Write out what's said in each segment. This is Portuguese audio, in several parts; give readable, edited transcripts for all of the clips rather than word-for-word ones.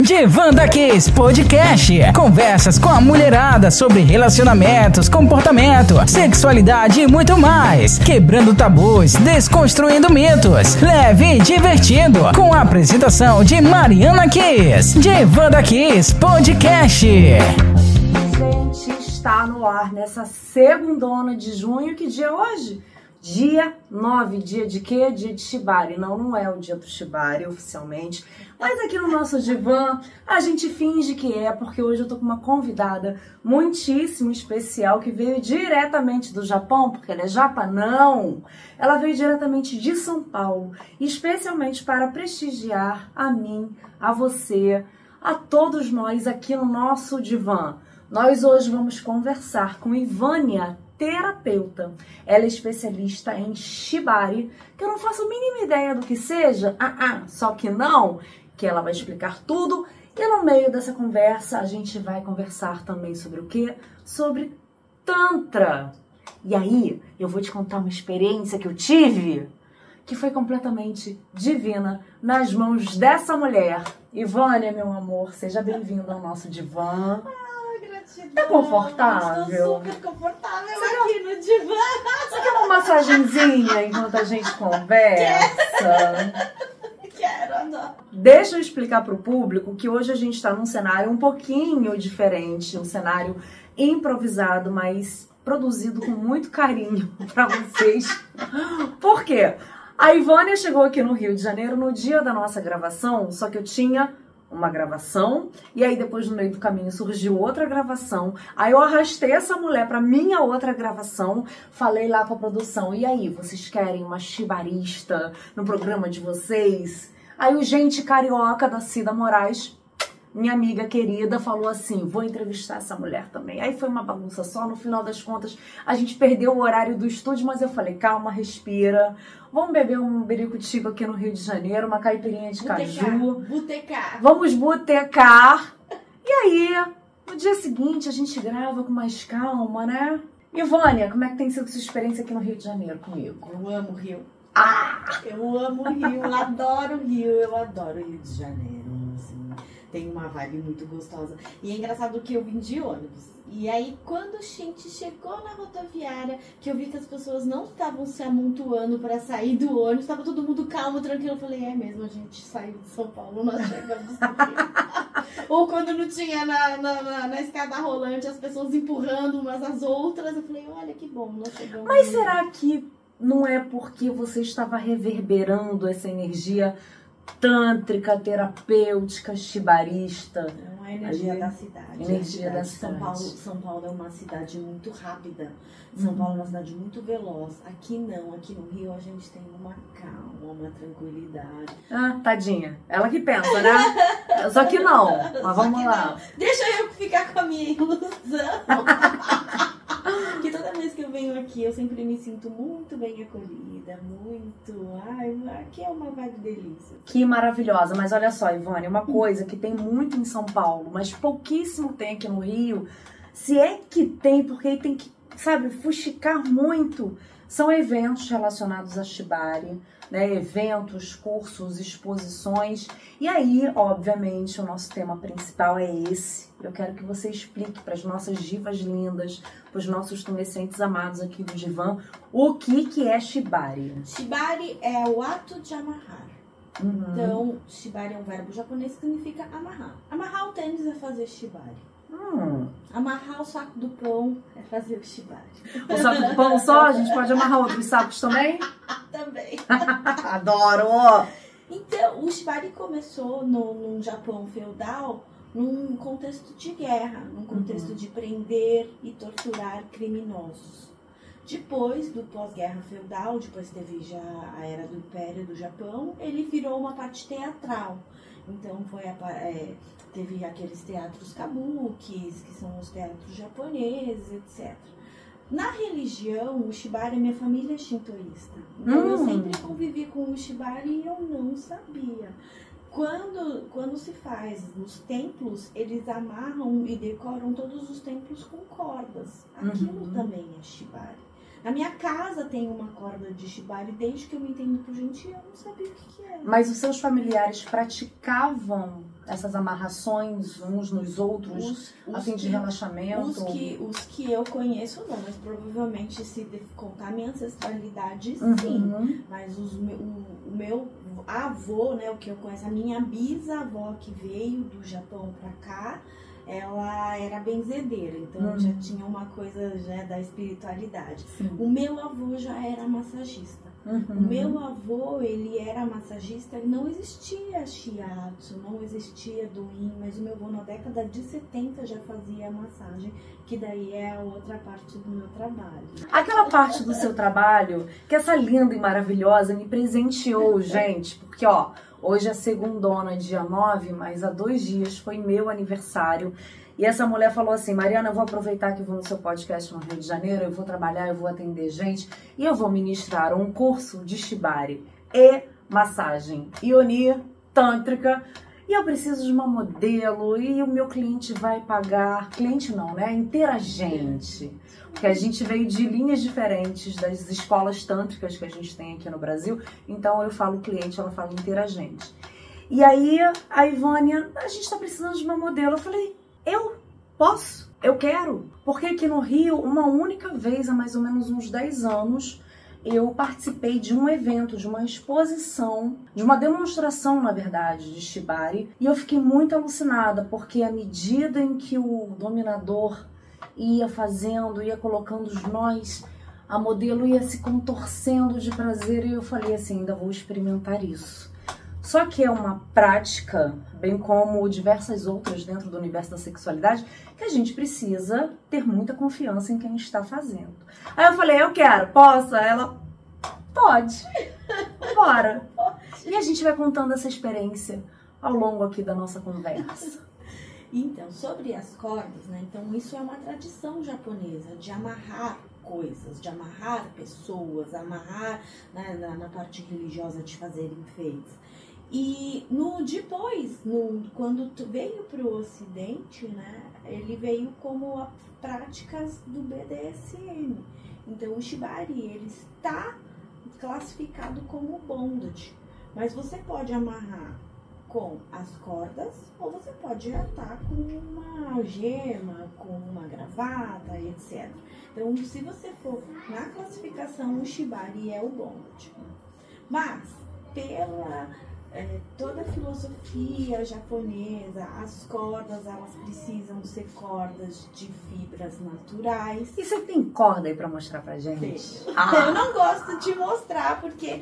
Divanda Kiss Podcast. Conversas com a mulherada sobre relacionamentos, comportamento, sexualidade e muito mais. Quebrando tabus, desconstruindo mitos. Leve e divertido. Com a apresentação de Mariana Kiss. Divanda Kiss Podcast. Gente, está no ar nessa segundona de junho. Que dia é hoje? Dia 9, dia de quê? Dia de Shibari. Não é o dia do Shibari oficialmente, mas aqui no nosso divã a gente finge que é, porque hoje eu tô com uma convidada muitíssimo especial que veio diretamente do Japão, porque ela é japanão. Ela veio diretamente de São Paulo, especialmente para prestigiar a mim, a você, a todos nós aqui no nosso divã. Nós hoje vamos conversar com Ivânia, terapeuta. Ela é especialista em Shibari, que eu não faço a mínima ideia do que seja, só que não, que ela vai explicar tudo. E no meio dessa conversa a gente vai conversar também sobre o quê? Sobre Tantra. E aí eu vou te contar uma experiência que eu tive, que foi completamente divina nas mãos dessa mulher. Ivânia, meu amor, seja bem-vinda ao nosso divã. Tá confortável? Estou super confortável aqui no divã. Você quer uma massagenzinha enquanto a gente conversa? Quero, adoro. Deixa eu explicar pro público que hoje a gente tá num cenário um pouquinho diferente, um cenário improvisado, mas produzido com muito carinho pra vocês. Por quê? A Ivânia chegou aqui no Rio de Janeiro no dia da nossa gravação, só que eu tinha uma gravação, e aí depois no meio do caminho surgiu outra gravação, aí eu arrastei essa mulher pra minha outra gravação, falei lá com a produção, e aí, vocês querem uma chibarista no programa de vocês? Aí o Gente Carioca da Cida Moraes, minha amiga querida, falou assim, vou entrevistar essa mulher também. Aí foi uma bagunça só, no final das contas a gente perdeu o horário do estúdio, mas eu falei, calma, respira, vamos beber um biricutico aqui no Rio de Janeiro, uma caipirinha de caju. Botecar. Vamos botecar. E aí, no dia seguinte a gente grava com mais calma, né? Ivânia, como é que tem sido sua experiência aqui no Rio de Janeiro comigo? Eu amo o Rio. Eu amo o Rio, eu adoro o Rio, eu adoro o Rio de Janeiro, assim, tem uma vibe muito gostosa. E é engraçado que eu vim de ônibus. E aí, quando a gente chegou na rodoviária, que eu vi que as pessoas não estavam se amontoando para sair do ônibus, estava todo mundo calmo, tranquilo. Eu falei, é mesmo, a gente saiu de São Paulo, nós chegamos no Rio. Ou quando não tinha na escada rolante as pessoas empurrando umas às outras, eu falei, olha que bom, nós chegamos. Mas será que não é porque você estava reverberando essa energia tântrica, terapêutica, shibarista? É a energia da cidade. Energia da cidade. São Paulo é uma cidade muito rápida. São Paulo é uma cidade muito veloz. Aqui não, aqui no Rio a gente tem uma calma, uma tranquilidade. Tadinha. Ela que pensa, né? Só que não. Mas vamos lá. Não. Deixa eu ficar com a minha ilusão. Que toda vez que eu venho aqui, eu sempre me sinto muito bem acolhida, muito... Ai, aqui é uma vibe delícia. Que maravilhosa. Mas olha só, Ivânia, uma coisa que tem muito em São Paulo, mas pouquíssimo tem aqui no Rio, se é que tem, porque aí tem que, sabe, fuxicar muito, são eventos relacionados a Shibari, né? Eventos, cursos, exposições. E aí, obviamente, o nosso tema principal é esse. Eu quero que você explique para as nossas divas lindas, para os nossos tumescentes amados aqui do divã, o que é Shibari. Shibari é o ato de amarrar. Então, Shibari é um verbo japonês que significa amarrar. Amarrar o tênis é fazer Shibari. Amarrar o saco do pão é fazer o Shibari. O saco do pão só? A gente pode amarrar outros sacos também? Também. Adoro! Então, o Shibari começou no Japão feudal num contexto de guerra, num contexto de prender e torturar criminosos. Depois do pós-guerra feudal, depois teve já a era do Império do Japão, ele virou uma parte teatral. Então teve aqueles teatros kabukis, que são os teatros japoneses, etc. Na religião, o Shibari, minha família é shintoísta. Então eu sempre convivi com o Shibari e eu não sabia. Quando se faz nos templos, eles amarram e decoram todos os templos com cordas. Aquilo também é Shibari. Na minha casa tem uma corda de Shibari, desde que eu me entendo por gente, eu não sabia o que era. Mas os seus familiares praticavam essas amarrações uns nos outros, assim, de relaxamento? Os que eu conheço não, mas provavelmente se contar minha ancestralidade, sim. Mas o meu avô, né, o que eu conheço, a minha bisavó que veio do Japão pra cá, ela era benzedeira, então já tinha uma coisa já da espiritualidade. Sim. O meu avô já era massagista. O meu avô, ele era massagista, não existia shiatsu, não existia do-in, mas o meu avô na década de 70 já fazia massagem, que daí é a outra parte do meu trabalho. Aquela parte do seu trabalho, que essa linda e maravilhosa me presenteou, gente, porque ó, hoje é segundona, dia 9, mas há 2 dias foi meu aniversário. E essa mulher falou assim: Mariana, eu vou aproveitar que vou no seu podcast no Rio de Janeiro, eu vou trabalhar, eu vou atender gente e eu vou ministrar um curso de shibari e massagem yoni tântrica. E eu preciso de uma modelo e o meu cliente vai pagar... Cliente não, né? Interagente. Porque a gente veio de linhas diferentes das escolas tântricas que a gente tem aqui no Brasil. Então eu falo cliente, ela fala interagente. E aí a Ivânia, a gente tá precisando de uma modelo. Eu falei, eu posso, eu quero. Porque aqui no Rio, uma única vez, há mais ou menos uns 10 anos... eu participei de um evento, de uma exposição, de uma demonstração, na verdade, de shibari. E eu fiquei muito alucinada, porque à medida em que o dominador ia fazendo, ia colocando os nós, a modelo ia se contorcendo de prazer. E eu falei assim, ainda vou experimentar isso. Só que é uma prática, bem como diversas outras dentro do universo da sexualidade, que a gente precisa ter muita confiança em quem está fazendo. Aí eu falei, eu quero, posso? Ela, pode, bora. E a gente vai contando essa experiência ao longo aqui da nossa conversa. Então, sobre as cordas, né? Então, isso é uma tradição japonesa, de amarrar coisas, de amarrar pessoas, amarrar, né, na parte religiosa de fazer enfeites. E depois, quando veio para o Ocidente, né, ele veio como práticas do BDSM. Então o shibari, ele está classificado como bondage, mas você pode amarrar com as cordas ou você pode atar com uma algema, com uma gravata, etc. Então, se você for na classificação, o shibari é o bondage. Mas pela toda a filosofia japonesa, as cordas, elas precisam ser cordas de fibras naturais. E você tem corda aí pra mostrar pra gente? Eu não gosto de mostrar, porque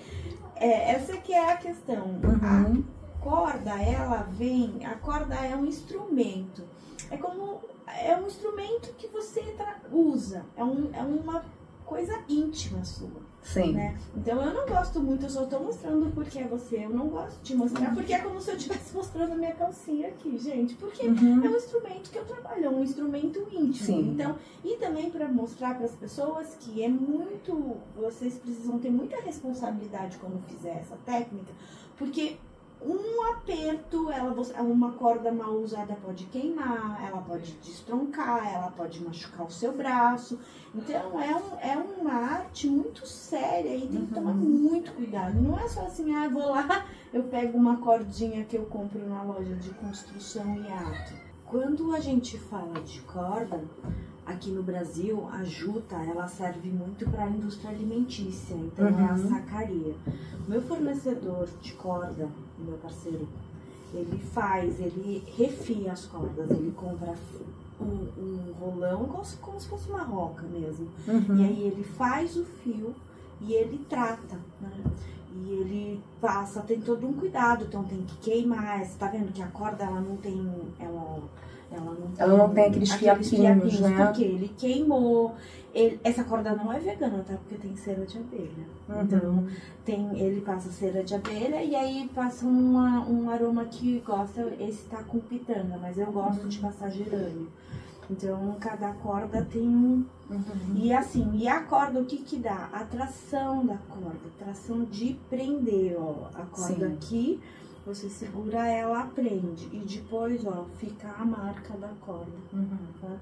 essa que é a questão. A corda, a corda é um instrumento. É um instrumento que você usa. É uma coisa íntima sua. Sim. Né? Então eu não gosto muito, eu só tô mostrando porque é você, eu não gosto de mostrar, porque é como se eu estivesse mostrando a minha calcinha aqui, gente, porque é um instrumento que eu trabalho, é um instrumento íntimo. Sim. Então, e também para mostrar para as pessoas que vocês precisam ter muita responsabilidade quando fizer essa técnica, porque um aperto, uma corda mal usada pode queimar, ela pode destroncar, ela pode machucar o seu braço. Então é uma arte muito séria e tem que tomar muito cuidado. Não é só assim, vou lá, eu pego uma cordinha que eu compro na loja de construção e ato. Quando a gente fala de corda, aqui no Brasil, a juta, ela serve muito para a indústria alimentícia, então é a sacaria. Meu fornecedor de corda, meu parceiro, ele refia as cordas, ele compra um rolão, como se fosse uma roca mesmo. E aí ele faz o fio e ele trata, né? E ele tem todo um cuidado, então tem que queimar. Você tá vendo que a corda, ela não tem aqueles fiapinhos, né? Porque ele queimou. Essa corda não é vegana, tá? Porque tem cera de abelha. Então, ele passa cera de abelha e aí passa um aroma que gosta. Esse tá com pitanga, mas eu gosto de passar gerânio. Então, cada corda tem um... E assim, e a corda, o que dá? A tração da corda, tração de prender, ó. A corda aqui, você segura ela, prende. E depois, ó, fica a marca da corda. Tá?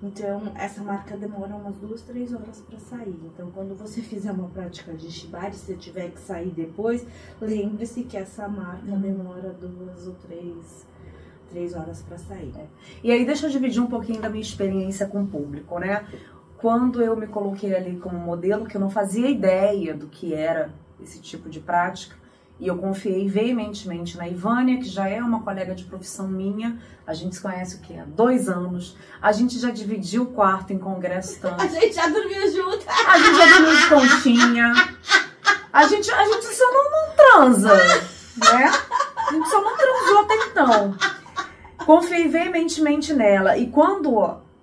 Então, essa marca demora umas 2, 3 horas pra sair. Então, quando você fizer uma prática de shibari, se você tiver que sair depois, lembre-se que essa marca demora 2 ou 3 3 horas para sair. E aí deixa eu dividir um pouquinho da minha experiência com o público, né? Quando eu me coloquei ali como modelo, que eu não fazia ideia do que era esse tipo de prática, e eu confiei veementemente na Ivânia, que já é uma colega de profissão minha. A gente se conhece o quê? Há 2 anos. A gente já dividiu o quarto em congresso tanto. A gente já dormiu junto. A gente já dormiu de conchinha. A gente só não transa, né? A gente só não transou até então. Confiei veementemente nela. E quando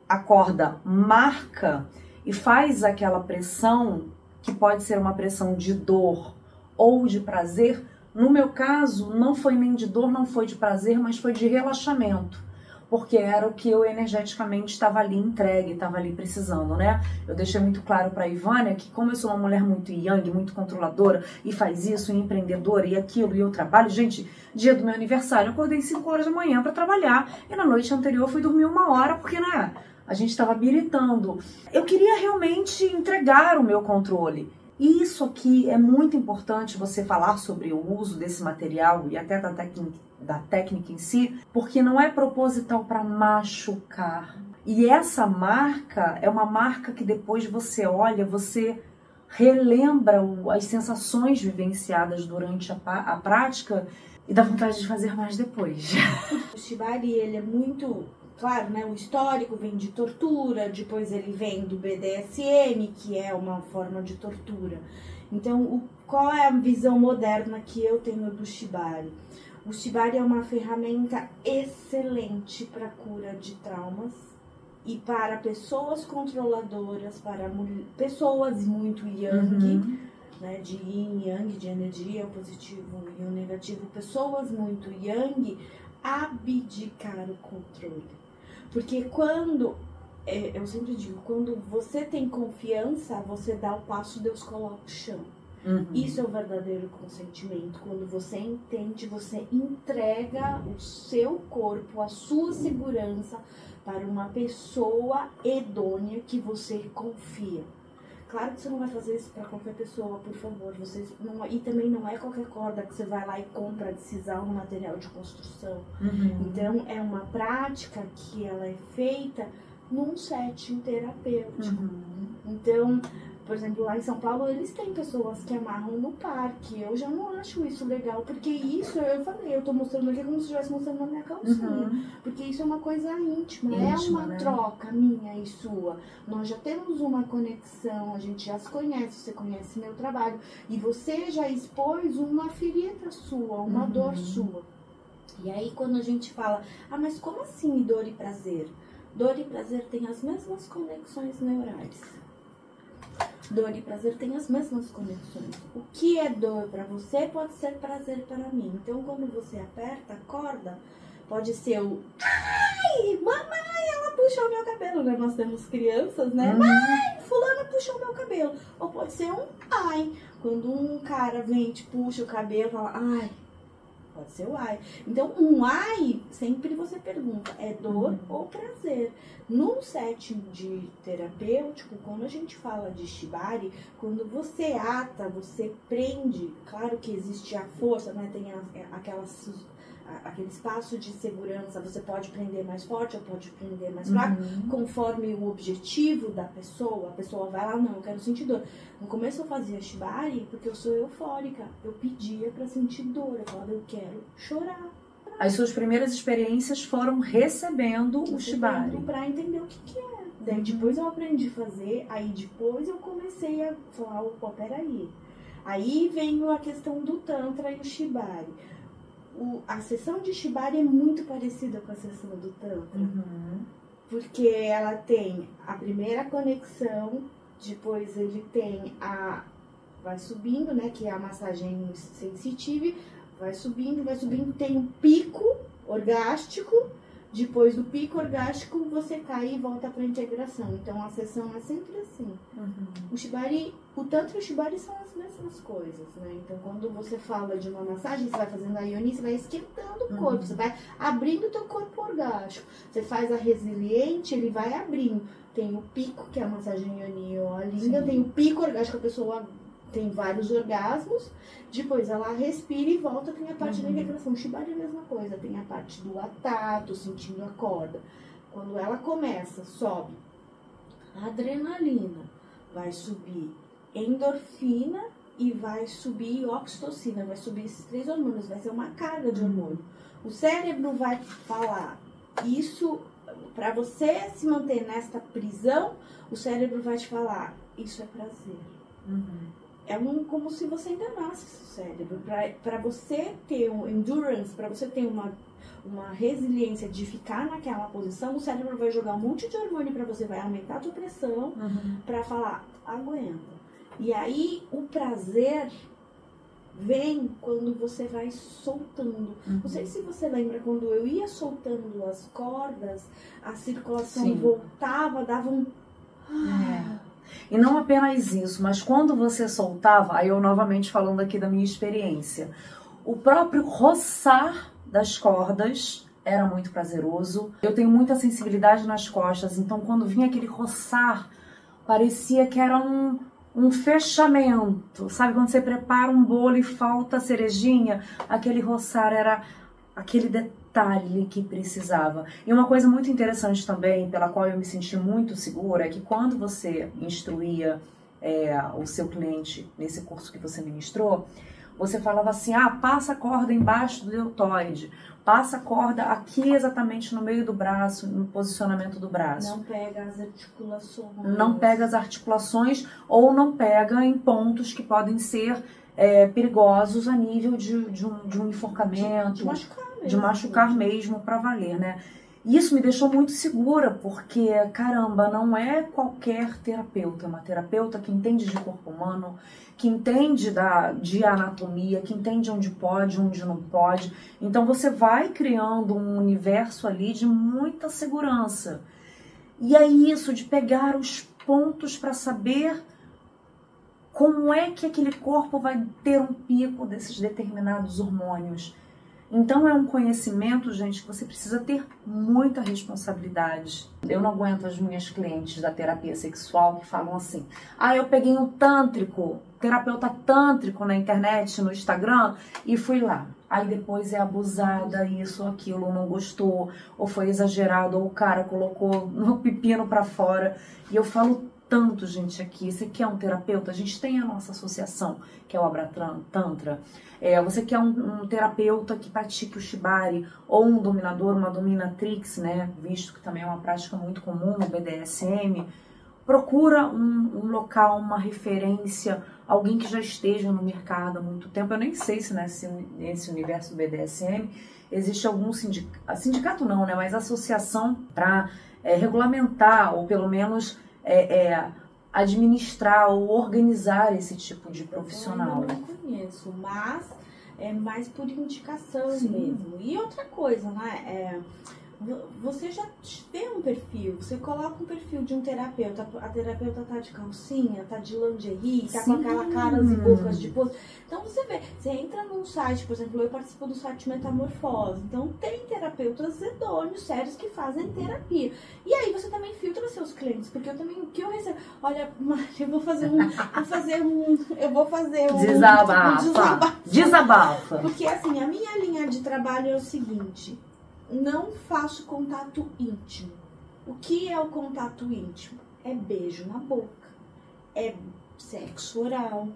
a corda marca e faz aquela pressão, que pode ser uma pressão de dor ou de prazer, no meu caso, não foi nem de dor, não foi de prazer, mas foi de relaxamento. Porque era o que eu energeticamente estava ali entregue, estava ali precisando, né? Eu deixei muito claro para a Ivânia que, como eu sou uma mulher muito yang, muito controladora, e faz isso, e empreendedora, e aquilo, e eu trabalho, gente, dia do meu aniversário, eu acordei 5 horas da manhã para trabalhar, e na noite anterior eu fui dormir 1 hora, porque, né, a gente estava biritando. Eu queria realmente entregar o meu controle. E isso aqui é muito importante, você falar sobre o uso desse material e até da técnica em si, porque não é proposital para machucar. E essa marca é uma marca que depois você olha, você relembra as sensações vivenciadas durante a prática e dá vontade de fazer mais depois. O Shibari, ele é muito... Claro, né, o histórico vem de tortura, depois ele vem do BDSM, que é uma forma de tortura. Então, qual é a visão moderna que eu tenho do Shibari? O Shibari é uma ferramenta excelente para cura de traumas e para pessoas controladoras, para pessoas muito yang, né, de yin e yang, de energia, o positivo e o negativo, pessoas muito yang, abdicar o controle. Porque quando, eu sempre digo, quando você tem confiança, você dá o passo, Deus coloca o chão. Isso é o verdadeiro consentimento. Quando você entende, você entrega o seu corpo, a sua segurança para uma pessoa idônea que você confia. Claro que você não vai fazer isso para qualquer pessoa, por favor. E também não é qualquer corda que você vai lá e compra de sisal no material de construção. Então, é uma prática que ela é feita num setting terapêutico. Então, por exemplo, lá em São Paulo, eles têm pessoas que amarram no parque. Eu já não acho isso legal, porque isso, eu falei, eu tô mostrando aqui como se estivesse mostrando a minha calcinha. Porque isso é uma coisa íntima, é uma, né, troca minha e sua. Nós já temos uma conexão, a gente já se conhece, você conhece meu trabalho. E você já expôs uma ferida sua, uma dor sua. E aí, quando a gente fala, mas como assim dor e prazer? Dor e prazer têm as mesmas conexões neurais. Dor e prazer têm as mesmas conexões. O que é dor para você pode ser prazer para mim. Então, quando você aperta a corda, pode ser o ai, mamãe, ela puxou meu cabelo, né? Nós temos crianças, né? Mãe, fulana puxou meu cabelo. Ou pode ser um ai, quando um cara vem e te puxa o cabelo, fala ai. Pode ser o ai. Então, um ai, sempre você pergunta, é dor ou prazer? Num setting de terapêutico, quando a gente fala de Shibari, quando você ata, você prende, claro que existe a força, né? Tem aquele espaço de segurança, você pode prender mais forte ou pode prender mais fraco, conforme o objetivo da pessoa. A pessoa vai lá, não, eu quero sentir dor. No começo eu fazia Shibari porque eu sou eufórica, eu pedia pra sentir dor, eu falava, eu quero chorar. As suas primeiras experiências foram recebendo o Shibari. Pra entender o que é. Daí depois eu aprendi a fazer, aí depois eu comecei a falar, opa, peraí. Aí veio a questão do Tantra e o Shibari. A sessão de Shibari é muito parecida com a sessão do Tantra. Porque ela tem a primeira conexão, depois ele tem vai subindo, né, que é a massagem sensitiva, vai subindo, tem um pico orgástico, depois do pico orgástico você cai e volta para a integração. Então a sessão é sempre assim. O Shibari, o Tantra e o Shibari são as mesmas coisas, né? Então quando você fala de uma massagem, você vai fazendo a Yoni, você vai esquentando o corpo, você vai abrindo o teu corpo orgástico. Você faz a resiliente, ele vai abrindo. Tem o pico, que é a massagem Yoni ou a linda, tem o pico orgástico, a pessoa tem vários orgasmos, depois ela respira e volta, tem a parte da integração. Shibari é a mesma coisa, tem a parte do atato, sentindo a corda. Quando ela começa, sobe a adrenalina, vai subir endorfina e vai subir oxitocina, vai subir esses 3 hormônios, vai ser uma carga de hormônio. O cérebro vai falar, isso, para você se manter nesta prisão, o cérebro vai te falar, isso é prazer. É como se você enganasse o cérebro. Para você ter um endurance, para você ter uma resiliência de ficar naquela posição, o cérebro vai jogar um monte de hormônio para você, vai aumentar a tua pressão, para falar, aguenta. E aí o prazer vem quando você vai soltando. Não sei se você lembra, quando eu ia soltando as cordas, a circulação voltava, dava um... E não apenas isso, mas quando você soltava, aí eu novamente falando aqui da minha experiência, o próprio roçar das cordas era muito prazeroso. Eu tenho muita sensibilidade nas costas, então quando vinha aquele roçar, parecia que era um fechamento. Sabe quando você prepara um bolo e falta a cerejinha? Aquele roçar era aquele detalhe que precisava. E uma coisa muito interessante também, pela qual eu me senti muito segura, é que quando você instruía o seu cliente nesse curso que você ministrou, você falava assim, passa a corda embaixo do deltoide, passa a corda aqui exatamente no meio do braço, no posicionamento do braço. Não pega as articulações. Não pega as articulações ou não pega em pontos que podem ser perigosos a nível de um enforcamento, de machucar mesmo para valer, né? E isso me deixou muito segura, porque, caramba, não é qualquer terapeuta, é uma terapeuta que entende de corpo humano, que entende de anatomia, que entende onde pode, onde não pode. Então você vai criando um universo ali de muita segurança. E é isso, de pegar os pontos para saber como é que aquele corpo vai ter um pico desses determinados hormônios. Então é um conhecimento, gente, que você precisa ter muita responsabilidade. Eu não aguento as minhas clientes da terapia sexual que falam assim, eu peguei um tântrico, terapeuta tântrico na internet, no Instagram, e fui lá. Aí depois é abusada, isso ou aquilo, não gostou, ou foi exagerado, ou o cara colocou o pepino pra fora. E eu falo tanto, gente, aqui. Você quer um terapeuta? A gente tem a nossa associação, que é o Abratantra. Você quer um terapeuta que pratique o Shibari, ou um dominador, uma dominatrix, né? Visto que também é uma prática muito comum no BDSM. Procura um local, uma referência, alguém que já esteja no mercado há muito tempo. Eu nem sei se nesse universo do BDSM existe algum sindicato não, né? Mas associação para regulamentar, ou pelo menos administrar ou organizar esse tipo de profissional. Eu não conheço, mas é mais por indicação mesmo. E outra coisa, né? Você já vê um perfil, você coloca um perfil de um terapeuta, a terapeuta tá de calcinha, tá de lingerie, tá com aquela caras e bocas de pose. Então você vê, você entra num site, por exemplo, eu participo do site Metamorfose, então tem terapeutas idôneos, sérios, que fazem terapia. E aí você também filtra seus clientes, porque eu também, o que eu recebo, olha, eu vou fazer um Desabafa. Porque assim, a minha linha de trabalho é o seguinte: não faço contato íntimo. O que é o contato íntimo? É beijo na boca, é sexo oral,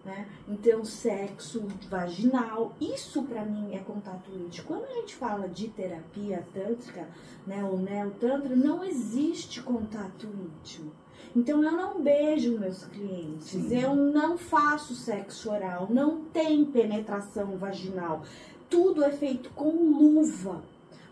né? Então, sexo vaginal, isso pra mim é contato íntimo. Quando a gente fala de terapia tântrica, né, ou neotantra, não existe contato íntimo. Então, eu não beijo meus clientes, eu não faço sexo oral, não tem penetração vaginal. Tudo é feito com luva,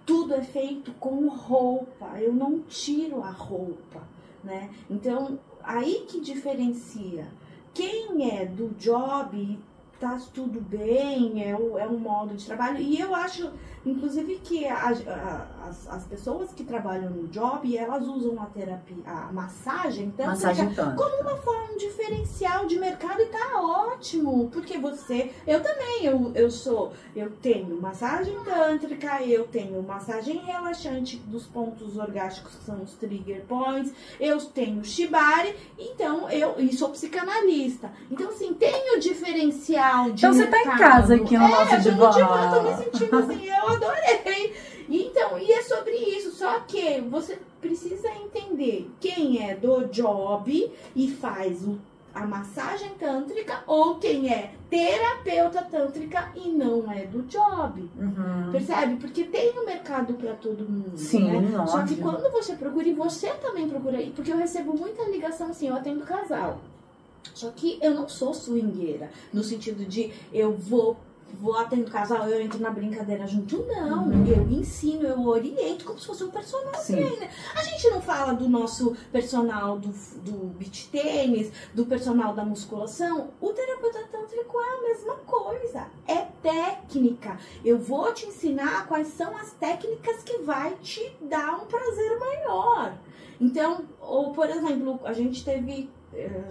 tudo é feito com roupa, eu não tiro a roupa, né? Então, aí que diferencia. Quem é do job tá tudo bem, é um modo de trabalho. E eu acho, inclusive, que as pessoas que trabalham no job, elas usam a terapia, a massagem tântrica como uma forma diferencial de mercado, e tá ótimo. Porque eu também, eu tenho massagem tântrica, eu tenho massagem relaxante dos pontos orgásticos, que são os trigger points, eu tenho shibari, então e sou psicanalista. Então, assim, tenho diferencial de Então você tá em casa aqui no nosso divã. Tô me sentindo assim, eu adorei. Então, e é sobre isso, só que você precisa entender quem é do job e faz a massagem tântrica, ou quem é terapeuta tântrica e não é do job. Percebe? Porque tem um mercado para todo mundo. Sim, né? Só que quando você procura, e você também procura, porque eu recebo muita ligação assim, eu atendo casal. Só que eu não sou swingueira, no sentido de eu vou atendo casal, eu entro na brincadeira junto, não. Eu ensino, eu oriento como se fosse um personal trainer. A gente não fala do nosso personal do beach tênis, do personal da musculação. O terapeuta tântrico é a mesma coisa, é técnica. Eu vou te ensinar quais são as técnicas que vai te dar um prazer maior. Então, ou por exemplo,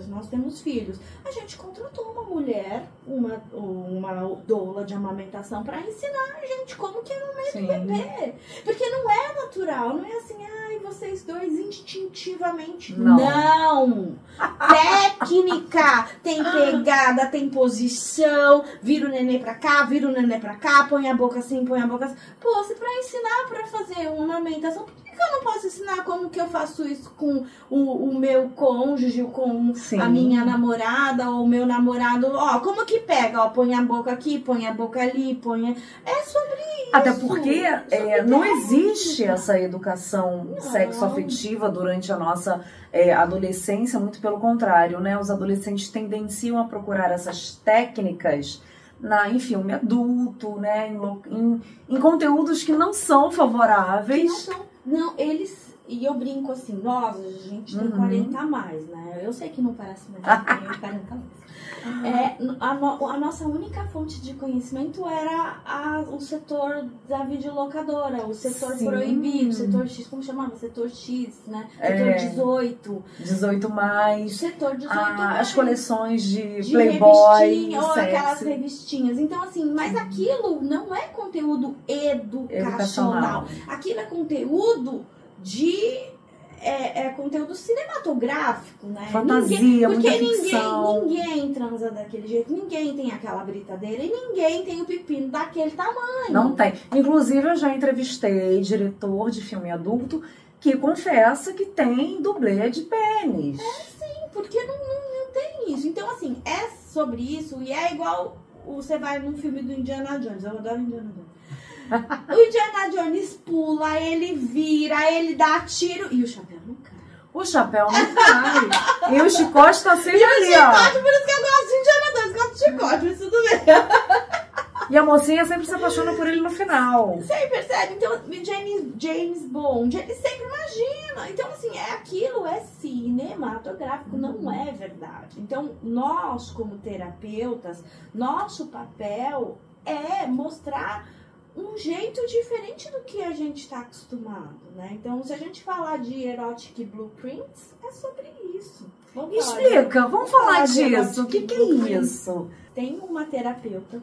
nós temos filhos. A gente contratou uma mulher, uma doula de amamentação para ensinar a gente como que amamenta o bebê. Porque não é natural, não é assim, vocês dois instintivamente. Não! Técnica! Tem pegada, tem posição, vira o neném pra cá, vira o neném pra cá, põe a boca assim, põe a boca assim. Pô, se pra ensinar pra fazer uma amamentação, por que eu não posso ensinar como que eu faço isso com o meu cônjuge, com a minha namorada ou o meu namorado? Ó, como que pega? Ó, põe a boca aqui, põe a boca ali, É sobre isso. Até porque não existe essa educação sexoafetiva durante a nossa adolescência, muito pelo contrário, né? Os adolescentes tendenciam a procurar essas técnicas em filme adulto, né? Em conteúdos que não são favoráveis. E eu brinco assim, a gente tem 40 a mais, né? Eu sei que não parece, mas eu tenho 40 a mais. A nossa única fonte de conhecimento era o setor da videolocadora, o setor proibido, o setor X, como chamava? Setor X, né? Setor 18. 18 mais. Setor 18 mais. As coleções de Playboy, ou aquelas revistinhas. Então, assim, mas aquilo não é conteúdo educacional. Aquilo é conteúdo conteúdo cinematográfico, né? Fantasia, porque ficção. ninguém transa daquele jeito, ninguém tem aquela britadeira e ninguém tem o pepino daquele tamanho. Não tem. Inclusive, eu já entrevistei diretor de filme adulto que confessa que tem dublê de pênis. Sim, porque não tem isso. Então, assim, é sobre isso e é igual você vai num filme do Indiana Jones. Eu adoro Indiana Jones. O Indiana Jones pula, ele vira, ele dá tiro e o chapéu não cai. O chapéu não cai. E o chicote tá sempre ali, ó. Por isso que eu gosto de Indiana Jones, gosto de chicote, mas tudo bem. E a mocinha sempre se apaixona por ele no final. Você percebe? Então, James Bond, ele sempre imagina. Então, assim, aquilo é cinematográfico, não é verdade. Então, nós, como terapeutas, nosso papel é mostrar um jeito diferente do que a gente está acostumado, né? Então, se a gente falar de Erotic Blueprints, é sobre isso. Vamos falar disso. O que é isso? Tem uma terapeuta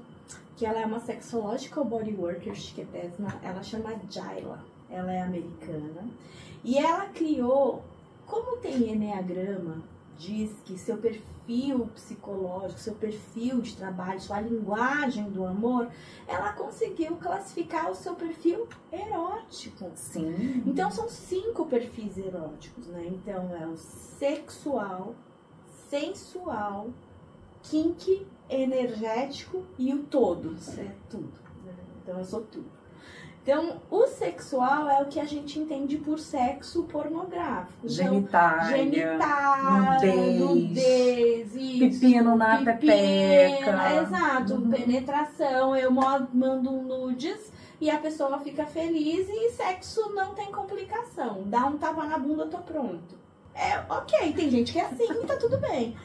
que ela é uma sexological bodyworker, ela chama Jayla, ela é americana, e ela criou, como tem Enneagrama, diz que seu perfil psicológico, seu perfil de trabalho, sua linguagem do amor, ela conseguiu classificar o seu perfil erótico. Sim. Então, são 5 perfis eróticos, né? Então, é o sexual, sensual, kink, energético e o todo. Isso é tudo. Né? Então, eu sou tudo. Então, o sexual é o que a gente entende por sexo pornográfico. Genitália, nudez, isso, pepino na pepeca. Exato, penetração. Eu mando um nudes e a pessoa fica feliz e sexo não tem complicação. Dá um tapa na bunda, eu tô pronto. Ok, tem gente que é assim e tá tudo bem.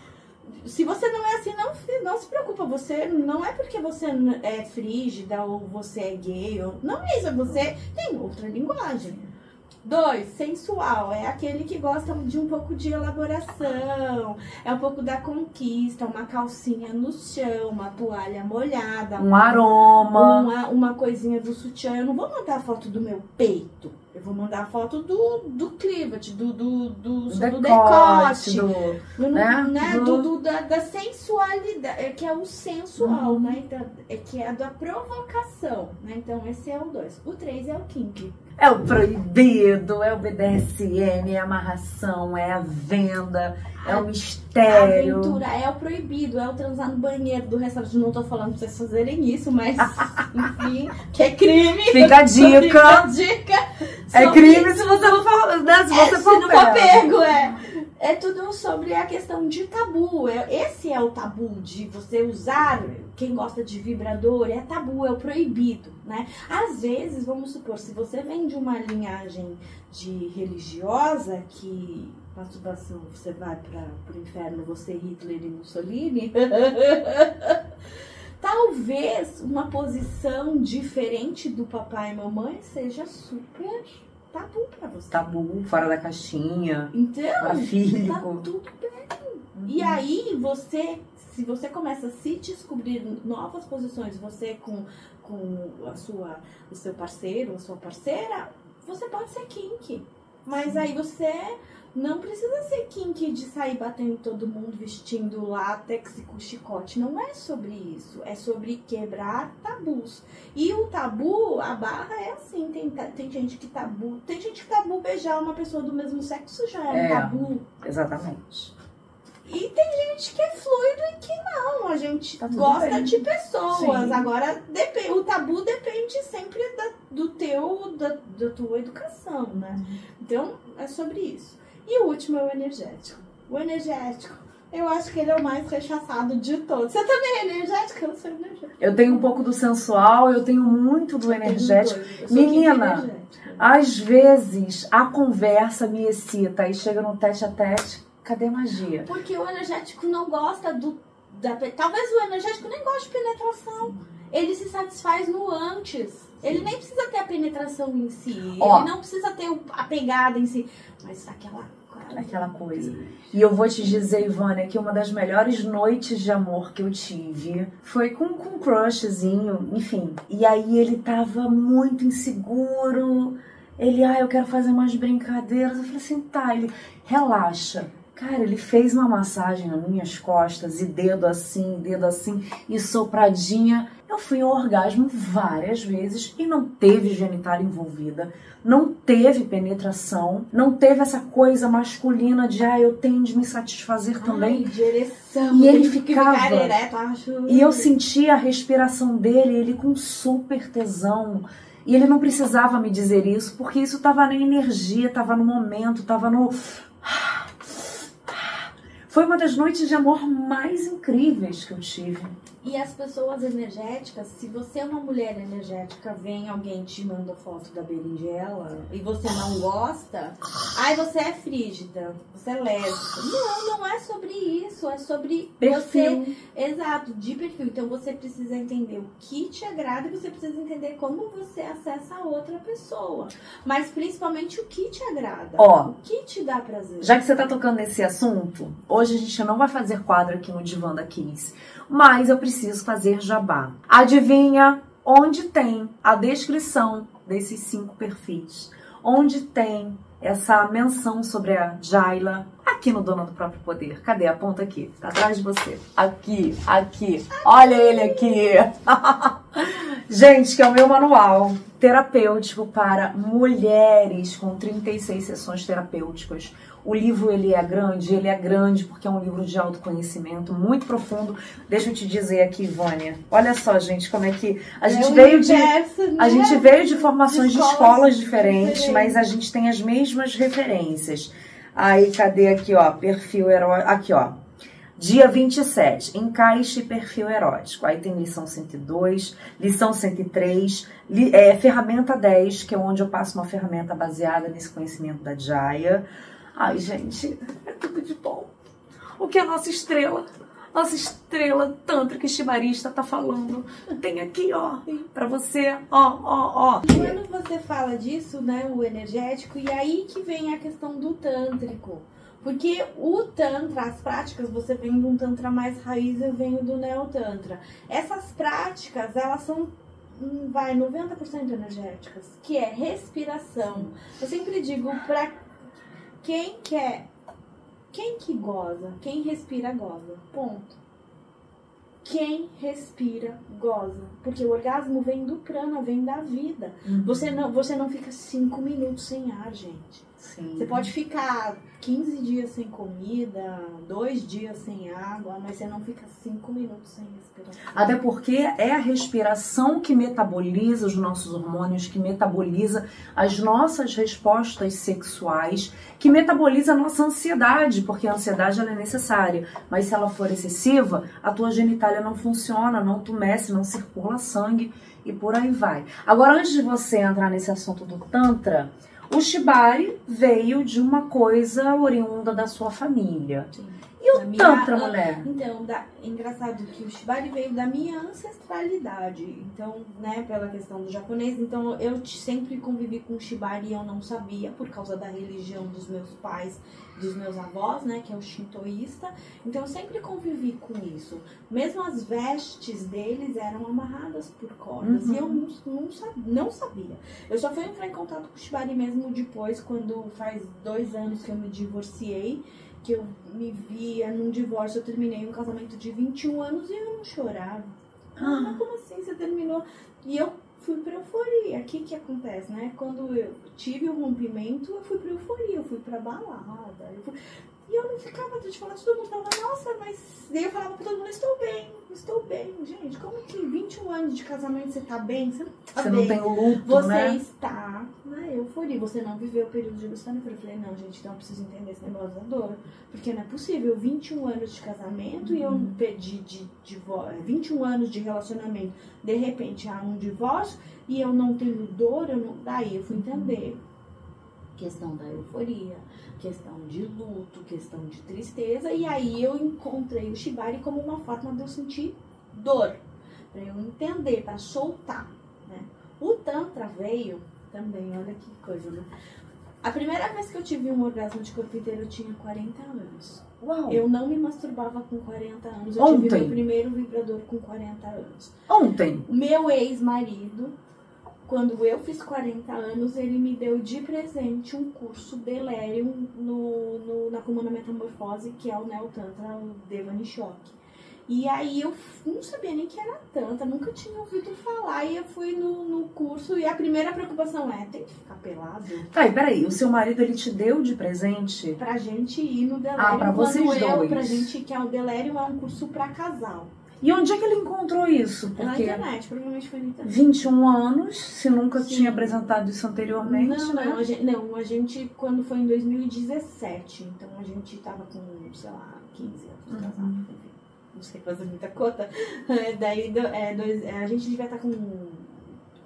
Se você não é assim, não se preocupa. Você não é porque você é frígida ou você é gay. Não é isso, você tem outra linguagem. 2, sensual, é aquele que gosta de um pouco de elaboração, é um pouco da conquista, uma calcinha no chão, uma toalha molhada, um aroma, uma coisinha do sutiã. Eu não vou mandar foto do meu peito, eu vou mandar foto do cleavage, do decote, da sensualidade, que é o sensual, né? Então, que é da provocação, né? Então esse é o 2. O 3 é o kink. É o proibido, é o BDSM, é a amarração, é a venda, é o mistério. A aventura, é o proibido, é o transar no banheiro do restaurante. Não tô falando pra vocês fazerem isso, mas enfim, que é crime. Fica a dica. Fica a dica. É crime se você não for, né? Se você for pego, É tudo sobre a questão de tabu. Esse é o tabu de você usar. Quem gosta de vibrador é tabu, é o proibido, né? Às vezes, vamos supor, se você vem de uma linhagem de religiosa, que masturbação, você vai pro inferno, você Hitler e Mussolini, talvez uma posição diferente do papai e mamãe seja super tabu pra você. Tabu, fora da caixinha. Então, parafílico. tá tudo bem. E aí, se você começa a se descobrir novas posições, você com o seu parceiro, a sua parceira, você pode ser kink. Mas aí você não precisa ser kink de sair batendo em todo mundo, vestindo látex e com chicote. Não é sobre isso. É sobre quebrar tabus. E o tabu, a barra é assim. Tem gente que tabu. Tem gente que tabu beijar uma pessoa do mesmo sexo já é um tabu. Exatamente. E tem gente que é fluido e que não. A gente gosta de pessoas. Sim. Agora, o tabu depende sempre da tua educação, né? Então, é sobre isso. E o último é o energético. O energético, eu acho que ele é o mais rechaçado de todos. Você também é energética? Eu sou energética. Eu tenho um pouco do sensual, eu tenho muito do energético. Menina, às vezes a conversa me excita e chega no tete a tete, cadê a magia? Porque o energético não gosta talvez o energético nem goste de penetração. Ele se satisfaz no antes. Ele nem precisa ter a penetração em si. Ele não precisa ter a pegada em si. Mas aquela coisa. E eu vou te dizer, Ivânia, que uma das melhores noites de amor que eu tive foi com um crushzinho, enfim. E aí ele tava muito inseguro. Ele, eu quero fazer umas brincadeiras. Eu falei assim, tá, ele, relaxa. Cara, ele fez uma massagem nas minhas costas, e dedo assim, e sopradinha. Eu fui em orgasmo várias vezes e não teve genitália envolvida, não teve penetração, não teve essa coisa masculina de, eu tenho de me satisfazer também. De ereção. E ele ficava, ereto, acho. E eu sentia a respiração dele, ele com super tesão. E ele não precisava me dizer isso, porque isso estava na energia, estava no momento, estava no... Foi uma das noites de amor mais incríveis que eu tive. E as pessoas energéticas, se você é uma mulher energética, vem alguém te manda foto da berinjela e você não gosta, você é frígida, você é lésbica. Não é sobre isso, é sobre perfil. Você, exato, de perfil. Então você precisa entender o que te agrada e você precisa entender como você acessa a outra pessoa. Mas principalmente o que te agrada, o que te dá prazer. Já que você tá tocando nesse assunto, hoje a gente não vai fazer quadro aqui no Divã da Kiss, mas eu preciso fazer jabá. Adivinha onde tem a descrição desses 5 perfis? Onde tem essa menção sobre a Jayla? Aqui no Dona do Próprio Poder. Cadê? Aponta aqui. Tá atrás de você. Aqui. Olha ele aqui. Gente, que é o meu manual terapêutico para mulheres com 36 sessões terapêuticas. O livro, ele é grande porque é um livro de autoconhecimento muito profundo. Deixa eu te dizer aqui, Ivânia. Olha só, gente, como é que a gente veio de formações de escolas diferentes, mas a gente tem as mesmas referências. Aí, cadê aqui, perfil erótico, aqui, dia 27, encaixe perfil erótico. Aí tem lição 102, lição 103, ferramenta 10, que é onde eu passo uma ferramenta baseada nesse conhecimento da Jaya. Ai, gente, é tudo de bom. o que a nossa estrela tântrica shibarista tá falando. Tem aqui, ó, pra você, ó. Quando você fala disso, né, o energético, e aí que vem a questão do tântrico. Porque o tantra, as práticas, você vem de um tantra mais raiz, eu venho do neotantra. Essas práticas, elas são 90% energéticas, que é respiração. Eu sempre digo pra quem que goza, quem respira goza, ponto. Quem respira goza, porque o orgasmo vem do prana, vem da vida. Você não fica 5 minutos sem ar, gente. Sim. Você pode ficar 15 dias sem comida, 2 dias sem água, mas você não fica 5 minutos sem respiração. Até porque é a respiração que metaboliza os nossos hormônios, que metaboliza as nossas respostas sexuais, que metaboliza a nossa ansiedade, porque a ansiedade ela é necessária, mas se ela for excessiva, a tua genitália não funciona, não tumesce, não circula sangue e por aí vai. Agora, antes de você entrar nesse assunto do Tantra, o Shibari veio de uma coisa oriunda da sua família. Sim. E o Tantra, mulher? Então, é engraçado que o Shibari veio da minha ancestralidade. Então, né, pela questão do japonês. Então, eu sempre convivi com o Shibari e eu não sabia, por causa da religião dos meus pais, dos meus avós, né, que é o shintoísta. Então, eu sempre convivi com isso. Mesmo as vestes deles eram amarradas por cordas. E eu não sabia. Eu só fui entrar em contato com o Shibari mesmo depois, quando faz 2 anos que eu me divorciei, que eu me via num divórcio. Eu terminei um casamento de 21 anos e eu não chorava. Mas como assim você terminou? E eu fui pra euforia. O que acontece, né? Quando eu tive o rompimento, eu fui pra euforia, eu fui pra balada. E eu não ficava de falar, todo mundo falava, nossa, mas... Daí eu falava pra todo mundo, estou bem. Gente, como que 21 anos de casamento você tá bem? Você não tá bem. Você não tem o luto, você né? está na euforia, você não viveu o período de lucidez. Eu falei, não, gente, então eu preciso entender esse negócio da dor. Porque não é possível, 21 anos de casamento e eu perdi de divórcio, 21 anos de relacionamento, de repente há um divórcio e eu não tenho dor, daí eu fui entender. Questão da euforia, questão de luto, questão de tristeza, e aí eu encontrei o Shibari como uma forma de eu sentir dor, para eu entender, para soltar, né? O Tantra veio também, olha que coisa, né? A primeira vez que eu tive um orgasmo de corpo inteiro eu tinha 40 anos. Uau. Eu não me masturbava com 40 anos, eu Ontem. tive meu primeiro vibrador com 40 anos. Ontem. O meu ex-marido, quando eu fiz 40 anos, ele me deu de presente um curso Delirium na Comuna Metamorfose, que é o Neotantra, o Devani Choque. E aí eu não sabia nem que era Tantra, nunca tinha ouvido falar, e eu fui no curso, e a primeira preocupação tem que ficar pelado? Tá, e peraí, o seu marido, ele te deu de presente? Pra gente ir no Delirium. Ah, pra vocês dois. Pra gente, que é o Delirium, é um curso pra casal. E onde é que ele encontrou isso? Na Porque internet, provavelmente foi na internet. 21 anos, se nunca Sim. tinha apresentado isso anteriormente, né? A gente, quando foi em 2017, então a gente tava com, sei lá, 15 anos casado, enfim, não sei fazer muita conta, a gente devia estar com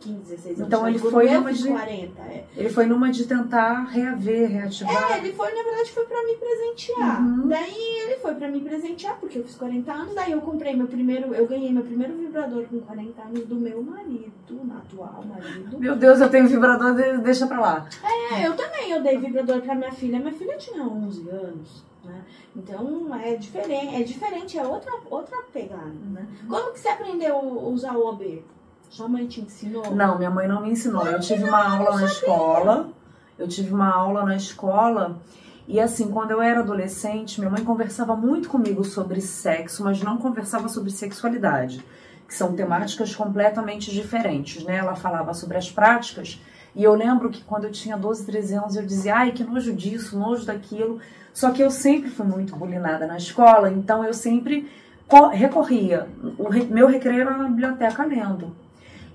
15, 16 anos. Então ele Quando foi eu numa fiz de... 40, Ele foi numa de tentar reativar. ele foi, na verdade, foi pra me presentear. Daí ele foi pra me presentear, porque eu fiz 40 anos, daí eu ganhei meu primeiro vibrador com 40 anos do meu marido, atual marido. Meu Deus, eu tenho vibrador, deixa pra lá. Eu também, eu dei vibrador pra minha filha tinha 11 anos, né? Então é diferente, é outra pegada, né? Como que você aprendeu a usar o OB? Sua mãe te ensinou? Não, minha mãe não me ensinou. Eu tive uma aula na escola. E assim, quando eu era adolescente, minha mãe conversava muito comigo sobre sexo, mas não conversava sobre sexualidade, que são temáticas completamente diferentes, né? Ela falava sobre as práticas, e eu lembro que quando eu tinha 12, 13 anos, eu dizia, ai, que nojo disso, nojo daquilo. Só que eu sempre fui muito bulinada na escola, então eu sempre recorria. O meu recreio era na biblioteca lendo.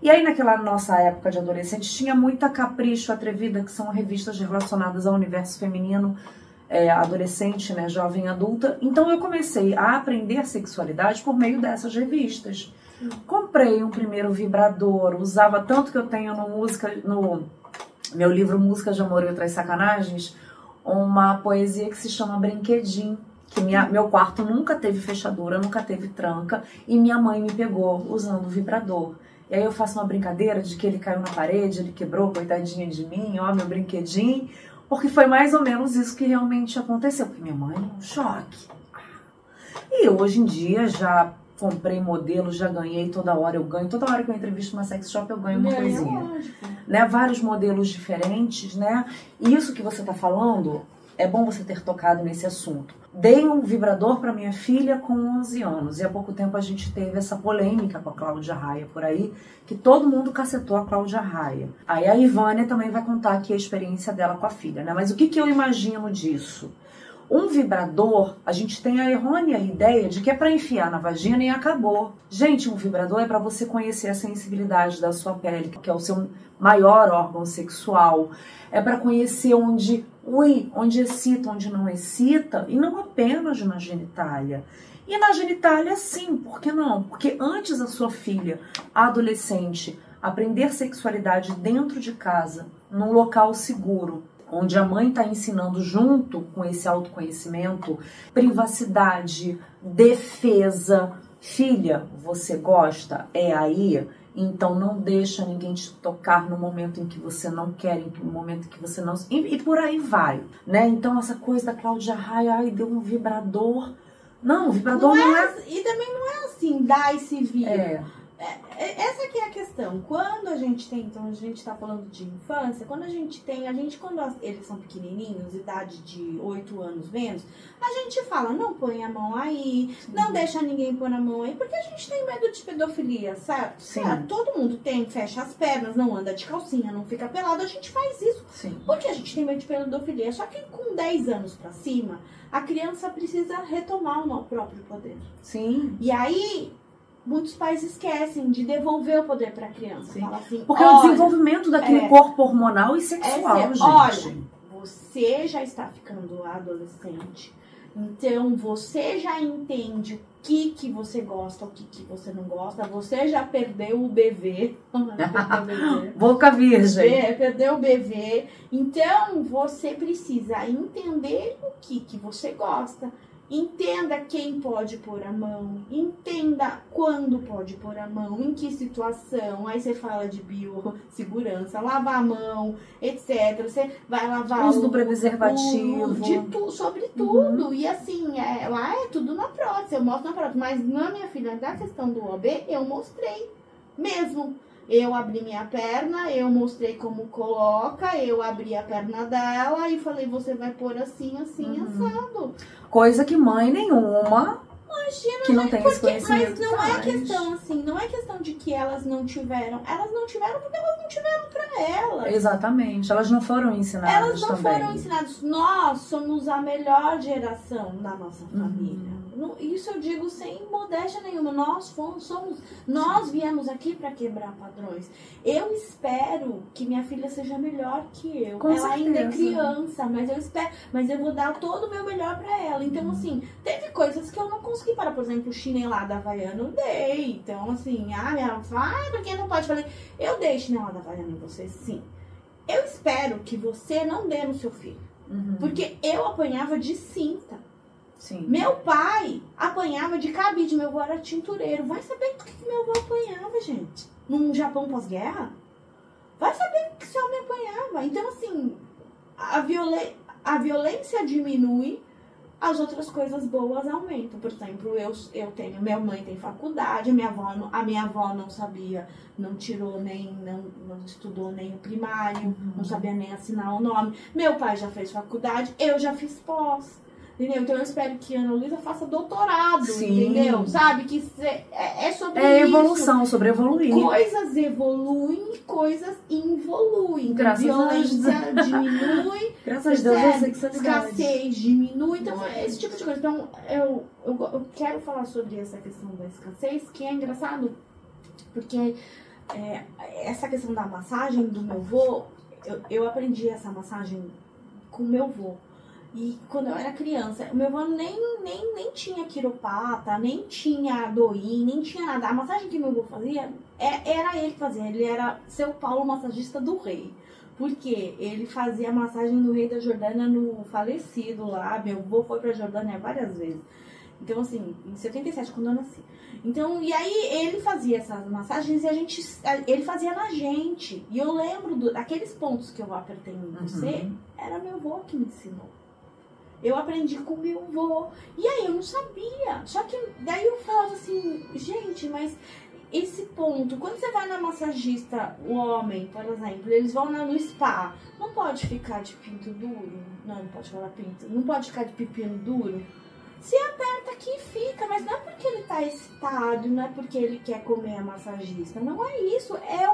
E aí, naquela nossa época de adolescente, tinha muita Capricho, Atrevida, que são revistas relacionadas ao universo feminino, adolescente, né, jovem adulta. Então, eu comecei a aprender sexualidade por meio dessas revistas. Comprei um primeiro vibrador, usava tanto que eu tenho no meu livro Música de Amor e Outras Sacanagens, uma poesia que se chama Brinquedim, que meu quarto nunca teve fechadura, nunca teve tranca, e minha mãe me pegou usando o vibrador. E aí eu faço uma brincadeira de que ele caiu na parede, ele quebrou, coitadinha de mim, ó, meu brinquedinho, porque foi mais ou menos isso que realmente aconteceu, porque minha mãe, um choque. E hoje em dia já comprei modelo, já ganhei, toda hora eu ganho, toda hora que eu entrevisto uma sex shop eu ganho uma coisinha. Né? Vários modelos diferentes, né? E isso que você tá falando, é bom você ter tocado nesse assunto. Dei um vibrador para minha filha com 11 anos e há pouco tempo a gente teve essa polêmica com a Cláudia Raia por aí, que todo mundo cacetou a Cláudia Raia. Aí a Ivânia também vai contar aqui a experiência dela com a filha, né? Mas o que eu imagino disso? Um vibrador, a gente tem a errônea ideia de que é para enfiar na vagina e acabou. Gente, um vibrador é para você conhecer a sensibilidade da sua pele, que é o seu maior órgão sexual. É para conhecer onde excita, onde não excita, e não apenas na genitália. E na genitália, sim, por que não? Porque antes a sua filha, a adolescente, aprender sexualidade dentro de casa, num local seguro, onde a mãe está ensinando junto com esse autoconhecimento, privacidade, defesa. Filha, você gosta? É aí? Então não deixa ninguém te tocar no momento em que você não quer, no momento em que você não... E por aí vai, né? Então essa coisa da Cláudia Raia, ai, deu um vibrador. Não, o vibrador não é... E também não é assim, dá e se vira. É. Essa aqui é a questão. Quando a gente tem, então a gente tá falando de infância, quando eles são pequenininhos, idade de 8 anos menos, a gente fala, não põe a mão aí, não deixa ninguém pôr a mão aí, porque a gente tem medo de pedofilia, certo? Sim. Todo mundo tem, fecha as pernas, não anda de calcinha, não fica pelado, a gente faz isso. Sim. Porque a gente tem medo de pedofilia. Só que com 10 anos pra cima, a criança precisa retomar o próprio poder. Sim. E aí... muitos pais esquecem de devolver o poder para a criança. Fala assim, porque é o desenvolvimento daquele corpo hormonal e sexual, gente. Olha, você já está ficando adolescente, então você já entende o que você gosta, o que você não gosta, você já perdeu o bebê. Boca virgem. Perdeu o bebê. Então você precisa entender o que você gosta. Entenda quem pode pôr a mão, entenda quando pode pôr a mão, em que situação. Aí você fala de biossegurança, lavar a mão, etc. Você vai lavar uso do preservativo, sobre tudo. E assim, lá é tudo na prótese, eu mostro na prótese. Mas na minha filha, da questão do OB, eu mostrei mesmo. Eu abri minha perna, eu mostrei como coloca, eu abri a perna dela e falei, você vai pôr assim, assado. Coisa que mãe nenhuma, imagina, que não tem esse conhecimento. Mas não é questão assim, não é questão de que elas não tiveram porque elas não tiveram pra elas. Exatamente, elas não foram ensinadas. Elas não também. foram ensinadas. Nós somos a melhor geração da nossa família. Isso eu digo sem modéstia nenhuma. Nós viemos aqui para quebrar padrões. Eu espero que minha filha seja melhor que eu. Ela ainda é criança, mas eu vou dar todo o meu melhor para ela. Então, assim, teve coisas que eu não consegui parar. Por exemplo, chinelada havaiana eu dei. Então, assim, minha fala, porque não pode? Falei, eu dei chinelada havaiana em você, sim. Eu espero que você não dê no seu filho. Porque eu apanhava de cinta. Sim. Meu pai apanhava de cabide, meu avô era tintureiro. Vai saber por que meu avô apanhava, gente? Num Japão pós-guerra? Vai saber que esse homem apanhava. Então, assim, a violência diminui, as outras coisas boas aumentam. Por exemplo, minha mãe tem faculdade, a minha avó não sabia, não estudou nem o primário, não sabia nem assinar o nome. Meu pai já fez faculdade, eu já fiz pós. Entendeu? Então eu espero que a Ana Luísa faça doutorado, entendeu? Sabe? Que é sobre isso. É evolução, sobre evoluir. Coisas evoluem e coisas involuem. Graças violência diminui. Graças a Deus, a sexualidade. Escassez diminui. Então, esse tipo de coisa. Então, eu quero falar sobre essa questão da escassez, que é engraçado, porque essa questão da massagem do meu avô, eu aprendi essa massagem com o meu avô. E quando eu era criança, o meu avô nem tinha quiropata, nem tinha doim, nem tinha nada. A massagem que meu avô fazia, era ele que fazia. Ele era seu Paulo, massagista do rei. Porque ele fazia a massagem no rei da Jordânia, no falecido lá. Meu avô foi pra Jordânia várias vezes. Então, assim, em 77, quando eu nasci. Então, e aí ele fazia essas massagens e ele fazia na gente. E eu lembro daqueles pontos que eu apertei em você, era meu avô que me ensinou. Eu aprendi com meu avô. E aí eu não sabia. Só que daí eu falava assim, gente, mas esse ponto, quando você vai na massagista, o homem, por exemplo, eles vão no spa, não pode ficar de pinto duro. Não pode falar pinto. Não pode ficar de pepino duro. Se aperta aqui e fica, mas não é porque ele tá excitado, não é porque ele quer comer a massagista. Não é isso, é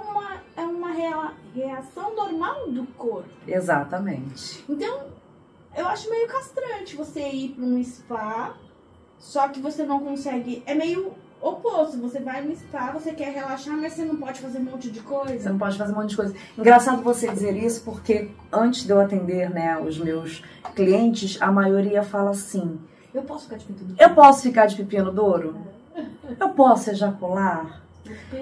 uma reação normal do corpo. Exatamente. Então, eu acho meio castrante você ir para um spa, só que você não consegue... É meio oposto, você vai no spa, você quer relaxar, mas você não pode fazer um monte de coisa. Você não pode fazer um monte de coisa. Engraçado você dizer isso, porque antes de eu atender, né, os meus clientes, a maioria fala assim... Eu posso ficar de pepino duro? Eu posso ficar de pepino duro? Eu posso ejacular?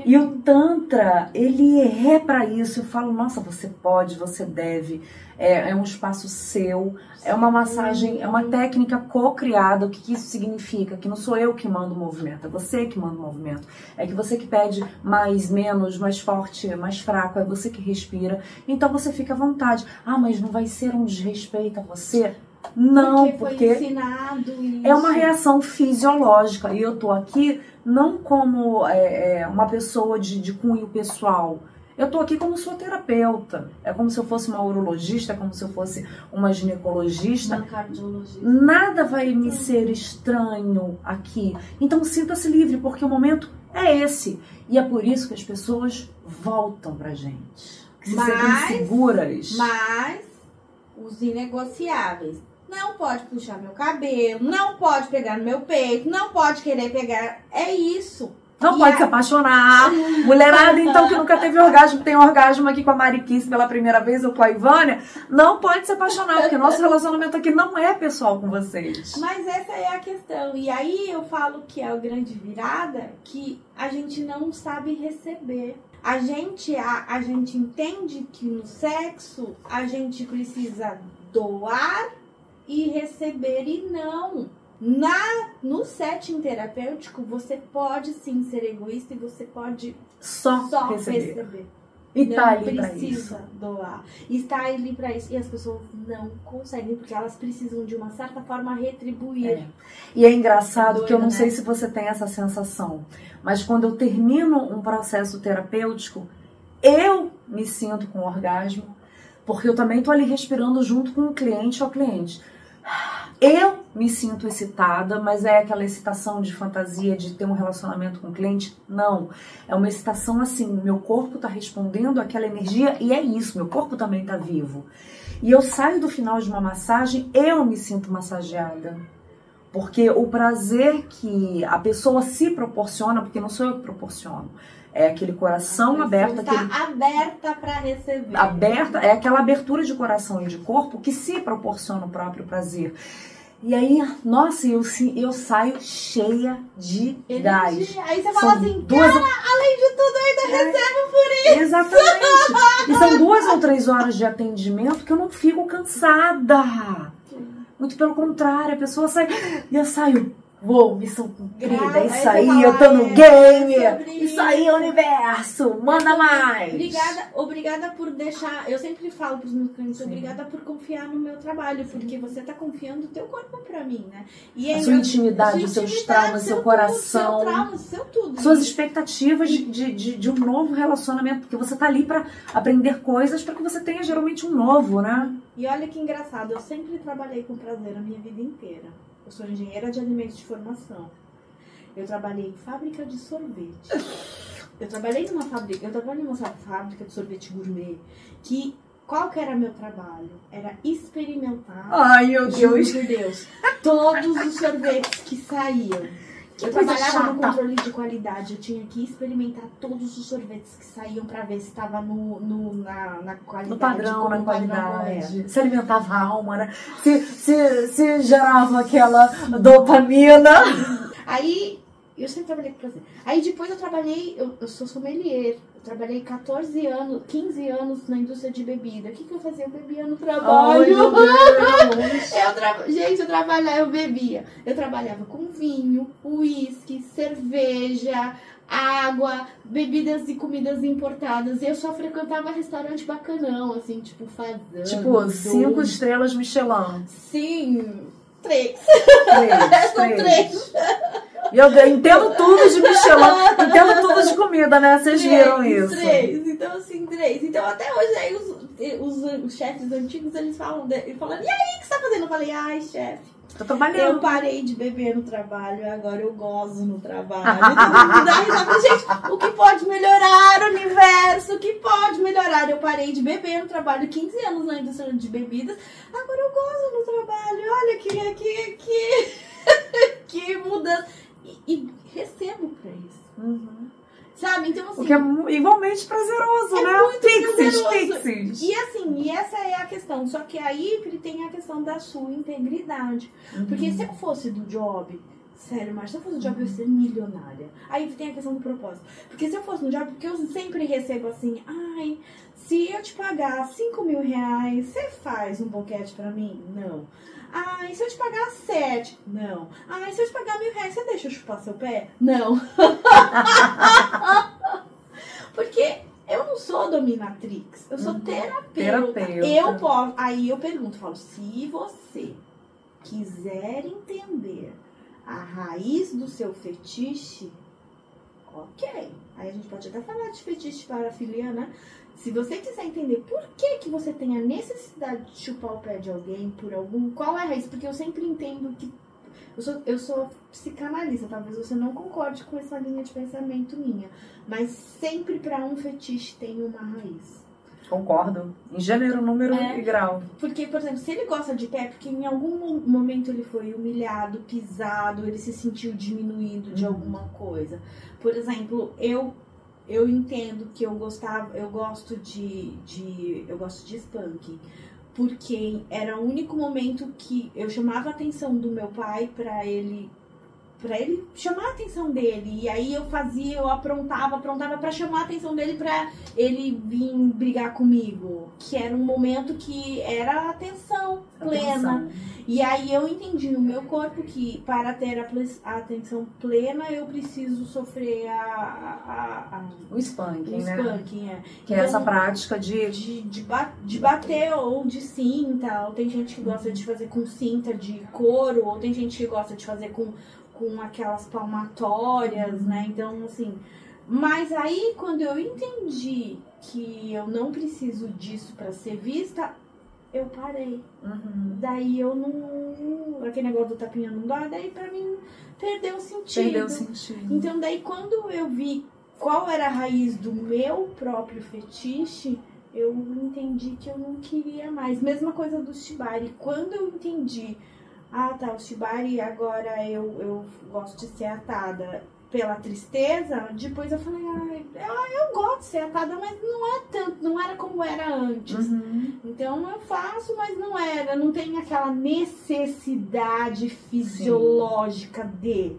E o Tantra, ele é pra isso. Eu falo, nossa, você pode, você deve. É um espaço seu. É uma massagem, é uma técnica co-criada. O que isso significa? Que não sou eu que mando o movimento, é você que manda o movimento. É que você que pede mais, menos, mais forte, mais fraco. É você que respira. Então você fica à vontade. Ah, mas não vai ser um desrespeito a você? Não, porque foi ensinado isso. É uma reação fisiológica. E eu tô aqui não como uma pessoa de cunho pessoal. Eu tô aqui como sua terapeuta. É como se eu fosse uma urologista, é como se eu fosse uma ginecologista. Uma cardiologista. Nada vai me ser estranho aqui. Então sinta-se livre, porque o momento é esse. E é por isso que as pessoas voltam pra gente. Que se sentem seguras. Mas os inegociáveis. Não pode puxar meu cabelo, não pode pegar no meu peito, não pode querer pegar. É isso. Não pode se apaixonar. Mulherada, então, que nunca teve orgasmo, tem orgasmo aqui com a Mariquice pela primeira vez ou com a Ivânia, não pode se apaixonar, porque nosso relacionamento aqui não é pessoal com vocês. Mas essa é a questão. E aí eu falo que é a grande virada, que a gente não sabe receber. A gente entende que no sexo a gente precisa doar e receber, e não. No setting terapêutico, você pode sim ser egoísta e você pode só receber. E não tá ali pra precisa isso. doar. E está ali pra isso. E as pessoas não conseguem, porque elas precisam de uma certa forma retribuir. E é engraçado Doida, que eu não né? sei se você tem essa sensação, mas quando eu termino um processo terapêutico, eu me sinto com orgasmo, porque eu também tô ali respirando junto com o cliente ou cliente. Eu me sinto excitada, mas é aquela excitação de fantasia de ter um relacionamento com o cliente? Não. É uma excitação assim, meu corpo tá respondendo àquela energia e é isso, meu corpo também tá vivo. E eu saio do final de uma massagem, eu me sinto massageada. Porque o prazer que a pessoa se proporciona, porque não sou eu que proporciono, é aquele coração aberto. Está aberta para receber. Aberta, é aquela abertura de coração e de corpo que se proporciona o próprio prazer. E aí, nossa, eu saio cheia de gás. Aí você fala assim, cara, além de tudo, eu ainda recebo por isso. Exatamente. E são 2 ou 3 horas de atendimento que eu não fico cansada. Muito pelo contrário, a pessoa sai e eu saio. Uou, missão cumprida, isso aí, eu tô no game, isso aí, universo, manda mais. Obrigada por deixar, eu sempre falo pros meus clientes, obrigada por confiar no meu trabalho, porque você tá confiando o teu corpo pra mim, né? E a sua intimidade, os seus traumas, seu coração, seu trauma, seu tudo. Suas expectativas de um novo relacionamento, porque você tá ali pra aprender coisas pra que você tenha geralmente um novo, né? E olha que engraçado, eu sempre trabalhei com prazer a minha vida inteira. Eu sou engenheira de alimentos de formação. Eu trabalhei em fábrica de sorvete. Eu trabalhei numa fábrica de sorvete gourmet. Qual que era meu trabalho? Era experimentar. Ai, meu Deus. Por Deus. Todos os sorvetes que saíam. Eu trabalhava no controle de qualidade. Eu tinha que experimentar todos os sorvetes que saíam pra ver se estava na qualidade. No padrão, na qualidade. Se alimentava a alma, né? Se gerava aquela dopamina. Aí, eu sempre trabalhei com prazer. Aí depois eu sou sommelier. Eu trabalhei 14 anos, 15 anos na indústria de bebida. O que eu fazia? Eu bebia no trabalho. Gente, eu bebia. Eu trabalhava com vinho, uísque, cerveja, água, bebidas e comidas importadas. E eu só frequentava restaurante bacanão, assim, tipo Fazano. Tipo, 5 estrelas Michelin. Sim, 3. São 3. E eu entendo tudo de Michelin, entendo tudo de comida, né? Vocês viram isso. 3. Então, assim, 3. Então, até hoje, aí os chefes antigos, eles falam, e aí, o que você tá fazendo? Eu falei, ai, chefe, Tô trabalhando. eu parei de beber no trabalho, agora eu gozo no trabalho. Então, dá risada. Gente, o que pode melhorar, universo? O que pode melhorar? Eu parei de beber no trabalho, 15 anos na indústria de bebidas, agora eu gozo no trabalho. Olha que mudança. E recebo pra isso. Uhum. Sabe? Então, assim... O que é igualmente prazeroso, né? Muito prazeroso. Pixies. E assim, essa é a questão. Só que aí tem a questão da sua integridade. Porque se eu fosse do job... Sério, mas se eu fosse do job, eu ia ser milionária. Aí tem a questão do propósito. Porque se eu fosse no job, porque eu sempre recebo assim... Ai, se eu te pagar 5 mil reais, você faz um boquete pra mim? Não. Ai, se eu te pagar 7? Não. Ai, se eu te pagar 1.000 reais, você deixa eu chupar seu pé? Não. Porque eu não sou dominatrix, eu sou terapeuta. Eu posso, aí eu pergunto, falo, se você quiser entender a raiz do seu fetiche, ok. Aí a gente pode até falar de fetiche parafiliana. Se você quiser entender por que você tem a necessidade de chupar o pé de alguém, qual é a raiz? Porque eu sempre entendo que eu sou psicanalista, talvez você não concorde com essa linha de pensamento minha, mas sempre para um fetiche tem uma raiz. Concordo. Em gênero, número e grau. Porque, por exemplo, se ele gosta de pé, porque em algum momento ele foi humilhado, pisado, ele se sentiu diminuído de alguma coisa. Por exemplo, eu entendo que eu gosto de spanking, porque era o único momento que eu chamava a atenção do meu pai pra ele chamar a atenção dele. E aí eu aprontava pra chamar a atenção dele pra ele vir brigar comigo. Que era um momento que era atenção plena. E aí eu entendi no meu corpo que para ter a atenção plena eu preciso sofrer o spanking, né? Spanking, que então, é essa prática de bater ou de cinta. Ou tem gente que gosta de fazer com cinta de couro, ou tem gente que gosta de fazer com aquelas palmatórias, né? Então, assim... Mas aí, quando eu entendi que eu não preciso disso pra ser vista, eu parei. Daí eu não... Aquele negócio do tapinha não dá, daí pra mim perdeu o sentido. Então, daí quando eu vi qual era a raiz do meu próprio fetiche, eu entendi que eu não queria mais. Mesma coisa do shibari. Quando eu entendi... Ah, tá, o shibari, agora eu gosto de ser atada pela tristeza. Depois eu falei, eu gosto de ser atada, mas não é tanto, não era como era antes. Então eu faço, mas não era, não tem aquela necessidade fisiológica de.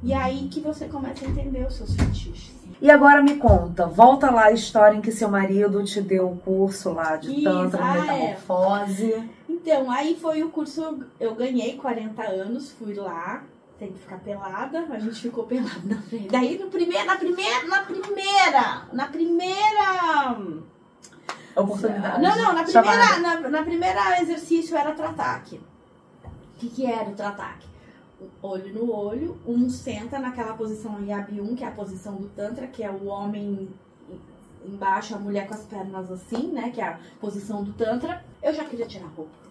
E aí que você começa a entender os seus fetiches. E agora me conta, volta lá a história em que seu marido te deu o curso lá de Tantra, Metamorfose. Então, aí foi o curso, eu ganhei 40 anos, fui lá, tem que ficar pelada, a gente ficou pelada na frente. Daí na primeira oportunidade. Na primeira exercício era Tratak. O que era o Tratak? Olho no olho, um senta naquela posição Yabi-1, que é a posição do Tantra, que é o homem embaixo, a mulher com as pernas assim, né, que é a posição do Tantra. Eu já queria tirar a roupa.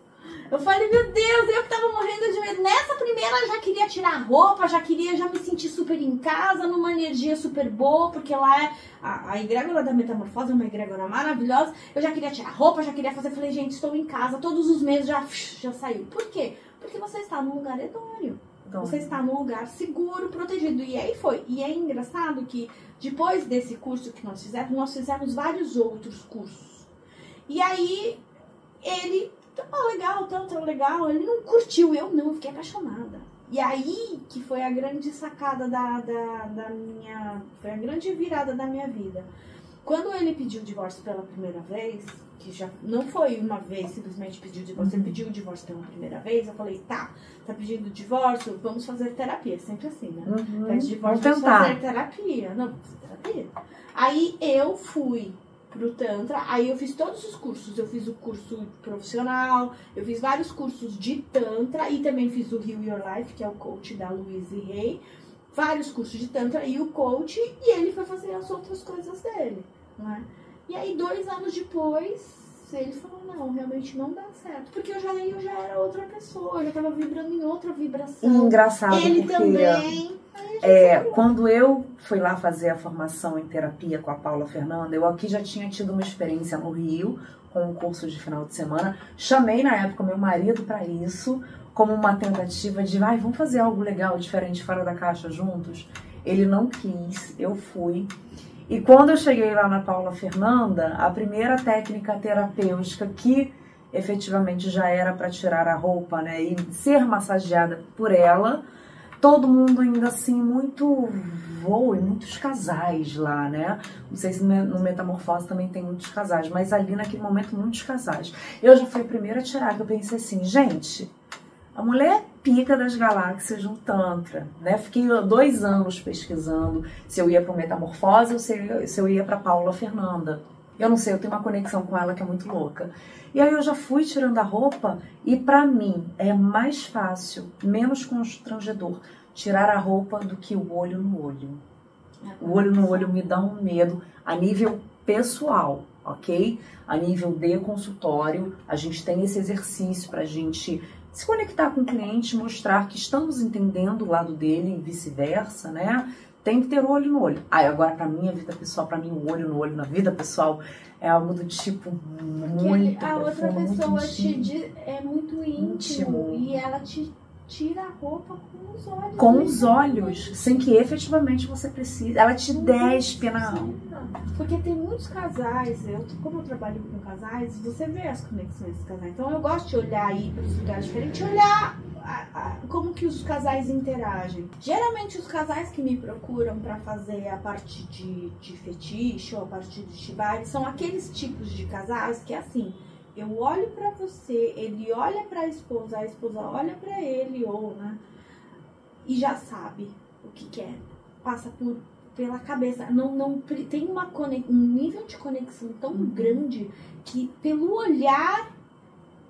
Eu falei, meu Deus, eu que tava morrendo de medo. Nessa primeira eu já queria tirar a roupa, já me sentir super em casa, numa energia super boa, porque lá é a egrégora da Metamorfose, é uma egrégora maravilhosa. Eu já queria tirar a roupa, já queria fazer. Falei, gente, estou em casa, todos os meses já saiu. Por quê? Porque você está num lugar idôneo. Você está num lugar seguro, protegido. E aí foi. E é engraçado que depois desse curso que nós fizemos vários outros cursos. E aí ele... legal, Tantra legal. Ele não curtiu, eu fiquei apaixonada. E aí que foi a grande sacada da minha... Foi a grande virada da minha vida. Quando ele pediu o divórcio pela primeira vez, que já não foi uma vez simplesmente pediu o divórcio, ele pediu o divórcio pela primeira vez, eu falei, tá pedindo o divórcio, vamos fazer terapia, sempre assim, né? Pede divórcio, vamos fazer terapia. Não, vamos fazer terapia. Aí eu fui pro Tantra, aí eu fiz todos os cursos, eu fiz o curso profissional, eu fiz vários cursos de Tantra e também fiz o Heal Your Life, que é o coach da Louise Hay, vários cursos de Tantra e o coach, e ele foi fazer as outras coisas dele, né? E aí 2 anos depois, ele falou, não, realmente não dá certo, porque eu já era outra pessoa, eu já tava vibrando em outra vibração. Engraçado, ele porque também. quando eu fui lá fazer a formação em terapia com a Paula Fernanda, eu aqui já tinha tido uma experiência no Rio, com um curso de final de semana. Chamei na época meu marido para isso, como uma tentativa de, vamos fazer algo legal, diferente, fora da caixa juntos. Ele não quis, eu fui. E quando eu cheguei lá na Paula Fernanda, a primeira técnica terapêutica que efetivamente já era para tirar a roupa, né, e ser massageada por ela, todo mundo ainda assim muito voa, e muitos casais lá, né? Não sei se no Metamorfose também tem muitos casais, mas ali naquele momento muitos casais. Eu já fui a primeira a tirar, que eu pensei assim, gente, a mulher pica das galáxias no Tantra, né? Fiquei 2 anos pesquisando se eu ia para o Metamorfose ou se eu ia para Paula Fernanda. Eu não sei, eu tenho uma conexão com ela que é muito louca. E aí eu já fui tirando a roupa e para mim é mais fácil, menos constrangedor, tirar a roupa do que o olho no olho. O olho no olho me dá um medo a nível pessoal, ok? A nível de consultório, a gente tem esse exercício pra gente se conectar com o cliente, mostrar que estamos entendendo o lado dele e vice-versa, né? Tem que ter o olho no olho. Agora, pra minha vida pessoal, pra mim, o olho no olho na vida pessoal é algo do tipo muito a outra profundo, pessoa é muito íntimo e ela te tira a roupa com os olhos. Com os olhos, sem que efetivamente você precise. Ela te despe na alma. Porque tem muitos casais, como eu trabalho com casais, você vê as conexões dos casais. Então eu gosto de olhar aí para os lugares diferentes, olhar como que os casais interagem. Geralmente os casais que me procuram para fazer a parte de fetiche ou a parte de shibari são aqueles tipos de casais que é assim, eu olho pra você, ele olha pra esposa, a esposa olha pra ele, né? E já sabe o que quer. Passa pela cabeça. Não tem um nível de conexão tão grande que pelo olhar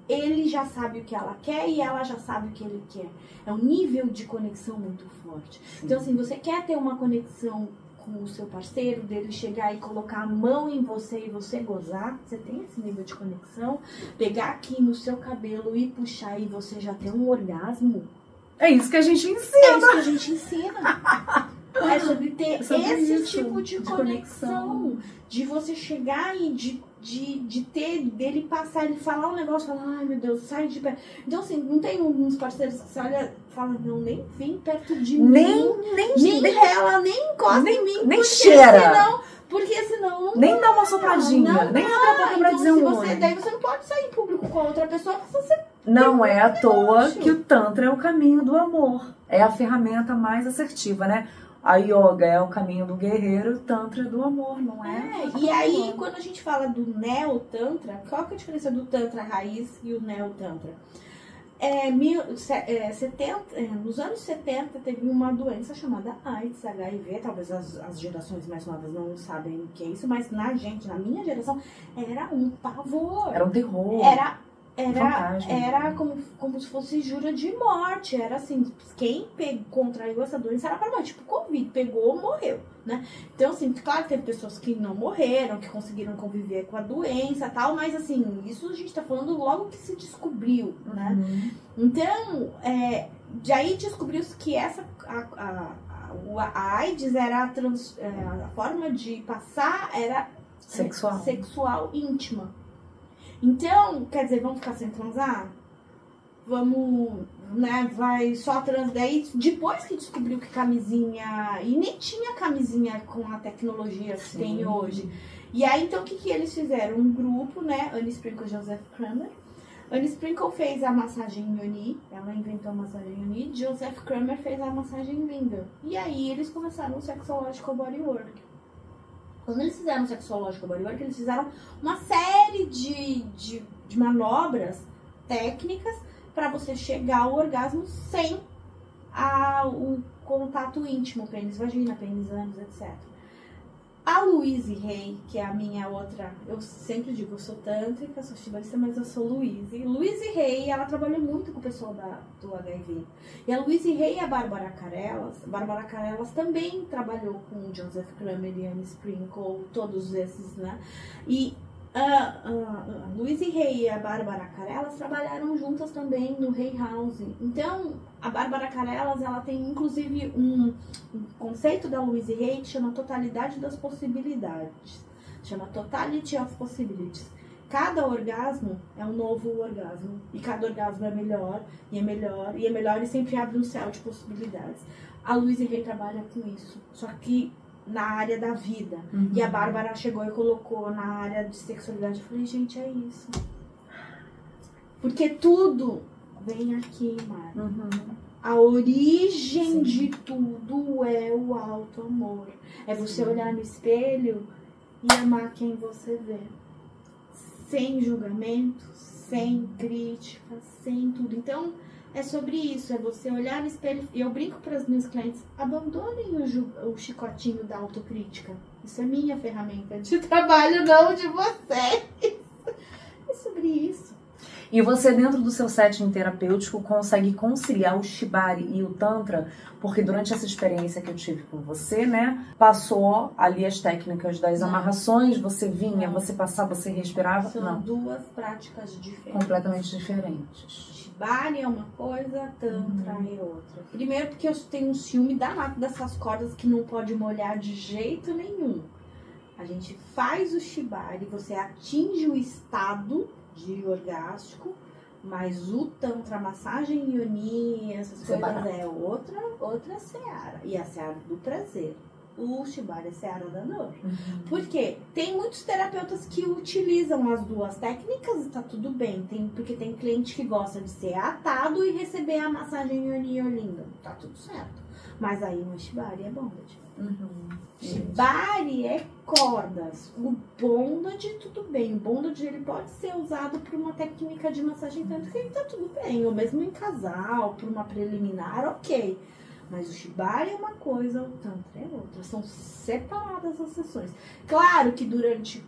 ele já sabe o que ela quer e ela já sabe o que ele quer. É um nível de conexão muito forte. Sim. Então, assim, você quer ter uma conexão com o seu parceiro, dele chegar e colocar a mão em você e você gozar, você tem esse nível de conexão, pegar aqui no seu cabelo e puxar e você já tem um orgasmo. É isso que a gente ensina. É isso que a gente ensina. É sobre ter esse tipo de conexão. De você chegar e de ter, dele passar, ele falar um negócio, falar, ai meu Deus, sai de perto. Então assim, não tem uns parceiros que você olha, fala, não, nem vem perto de mim. Nem rela, nem encosta em mim. Nem cheira. Porque senão... Nem dá uma sopradinha, nem abre a boca pra dizer um oi. Daí você não pode sair em público com a outra pessoa, porque você... Não é à toa que o Tantra é o caminho do amor. É a ferramenta mais assertiva, né? A yoga é o caminho do guerreiro, o Tantra é do amor, não é? E aí, quando a gente fala do Neo-Tantra, qual que é a diferença do Tantra raiz e o Neo-Tantra? Nos anos 70 teve uma doença chamada AIDS, HIV, talvez as gerações mais novas não sabem o que é isso, mas na minha geração, era um pavor. Era um terror. Era como se fosse jura de morte. Era assim, quem contraiu essa doença era pra morte. Tipo, Covid, pegou, morreu, né? Então, assim, claro que teve pessoas que não morreram, que conseguiram conviver com a doença e tal, mas assim, isso a gente tá falando logo que se descobriu, né? Então, aí descobriu-se que a AIDS era a forma de passar era sexual íntima. Então, quer dizer, vamos ficar sem transar? Vamos, né, vai só trans. Daí, depois que descobriu que camisinha... E nem tinha camisinha com a tecnologia que tem hoje. E aí, então, o que eles fizeram? Um grupo, né, Anne Sprinkle e Joseph Kramer. Anne Sprinkle fez a massagem Yoni, ela inventou a massagem Yoni. Joseph Kramer fez a massagem Lingam. E aí, eles começaram o Sexological Bodywork. Quando eles fizeram o sexológico bodywork, eles fizeram uma série de manobras técnicas para você chegar ao orgasmo sem o contato íntimo, pênis, vagina, pênis, ânus, etc. A Louise Hay, que é a minha outra, eu sempre digo, eu sou tântrica, sou shibarista, mas eu sou Louise. Louise Hay, ela trabalhou muito com o pessoal do HIV. E a Louise Hay e a Bárbara Carellas também trabalhou com o Joseph Kramer e Anne Sprinkle, todos esses, né? E a Louise Hay e a Bárbara Carellas trabalharam juntas também no Hay House. Então, a Bárbara Carellas, ela tem inclusive um conceito da Louise Hay que chama totalidade das possibilidades. Chama Totality of Possibilities. Cada orgasmo é um novo orgasmo. E cada orgasmo é melhor, e é melhor, e é melhor, e sempre abre um céu de possibilidades. A Louise Hay trabalha com isso. Só que na área da vida. E a Bárbara chegou e colocou na área de sexualidade. Eu falei, gente, é isso. Porque tudo vem aqui, Mara. A origem de tudo é o alto amor. É você olhar no espelho e amar quem você vê. Sem julgamento, sem crítica, sem tudo. Então, é sobre isso, é você olhar no espelho. E eu brinco para as minhas clientes, abandonem o chicotinho da autocrítica. Isso é minha ferramenta de trabalho, não de vocês. É sobre isso. E você, dentro do seu setting terapêutico, consegue conciliar o Shibari e o Tantra, porque durante essa experiência que eu tive com você, né, passou ali as técnicas das amarrações, você vinha, você passava, você respirava. São duas práticas diferentes. Completamente diferentes. Shibari é uma coisa, Tantra é outra. Primeiro porque eu tenho um ciúme danado dessas cordas que não pode molhar de jeito nenhum. A gente faz o Shibari, você atinge o estado de orgástico, mas o Tantra, massagem Yoni, essas coisas é outra seara. E a seara do prazer. O Shibari é seara da dor. Porque tem muitos terapeutas que utilizam as duas técnicas e tá tudo bem. Porque tem cliente que gosta de ser atado e receber a massagem Yoni e Olinda. Tá tudo certo. Mas aí no Shibari é bondage. Shibari é cordas. O bondage, tudo bem. O bondage, ele pode ser usado por uma técnica de massagem tântrica e tá tudo bem. Ou mesmo em casal, por uma preliminar, ok. Mas o Shibari é uma coisa, o Tantra é outra. São separadas as sessões. Claro que durante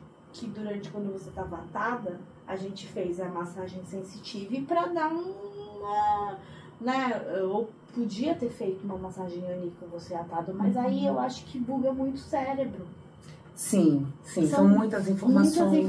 quando você estava atada, a gente fez a massagem sensitiva para dar uma... Né, eu podia ter feito uma massagem Yoni com você atado, mas aí eu acho que buga muito o cérebro. Sim, são muitas informações,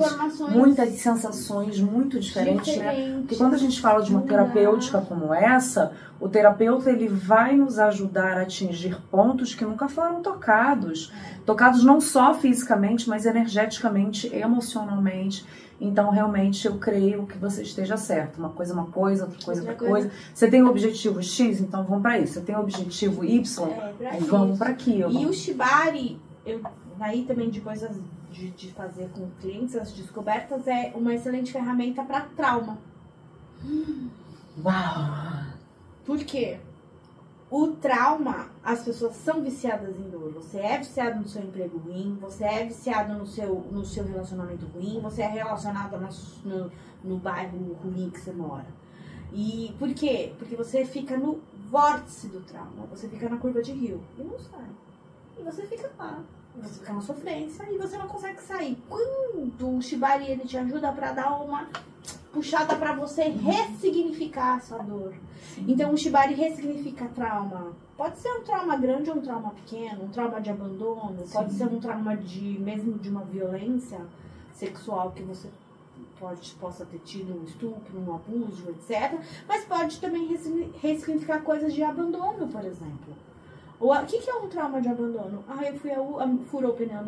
muitas sensações muito diferentes, né? Porque quando a gente fala de uma terapêutica como essa, o terapeuta, ele vai nos ajudar a atingir pontos que nunca foram tocados. Tocados não só fisicamente, mas energeticamente, emocionalmente. Então, realmente, eu creio que você esteja certo. Uma coisa, outra coisa, outra coisa. Você tem o objetivo X, então vamos para isso. Você tem o objetivo Y, vamos para aquilo. E o Shibari, aí também de coisas de fazer com clientes, as descobertas, é uma excelente ferramenta para trauma. Uau! Por quê? O trauma, as pessoas são viciadas em dor. Você é viciado no seu emprego ruim, você é viciado no seu relacionamento ruim, você é relacionado no bairro ruim que você mora. E por quê? Porque você fica no vórtice do trauma, você fica na curva de rio e não sai. E você fica lá. Você fica na sofrência e você não consegue sair. Quando o Shibari, ele te ajuda pra dar uma puxada pra você ressignificar a sua dor. Então o Shibari ressignifica trauma. Pode ser um trauma grande ou um trauma pequeno, um trauma de abandono, pode ser um trauma mesmo de uma violência sexual que você possa ter tido, um estupro, um abuso, etc. Mas pode também ressignificar coisas de abandono, por exemplo. O que é um trauma de abandono? Eu furou o pneu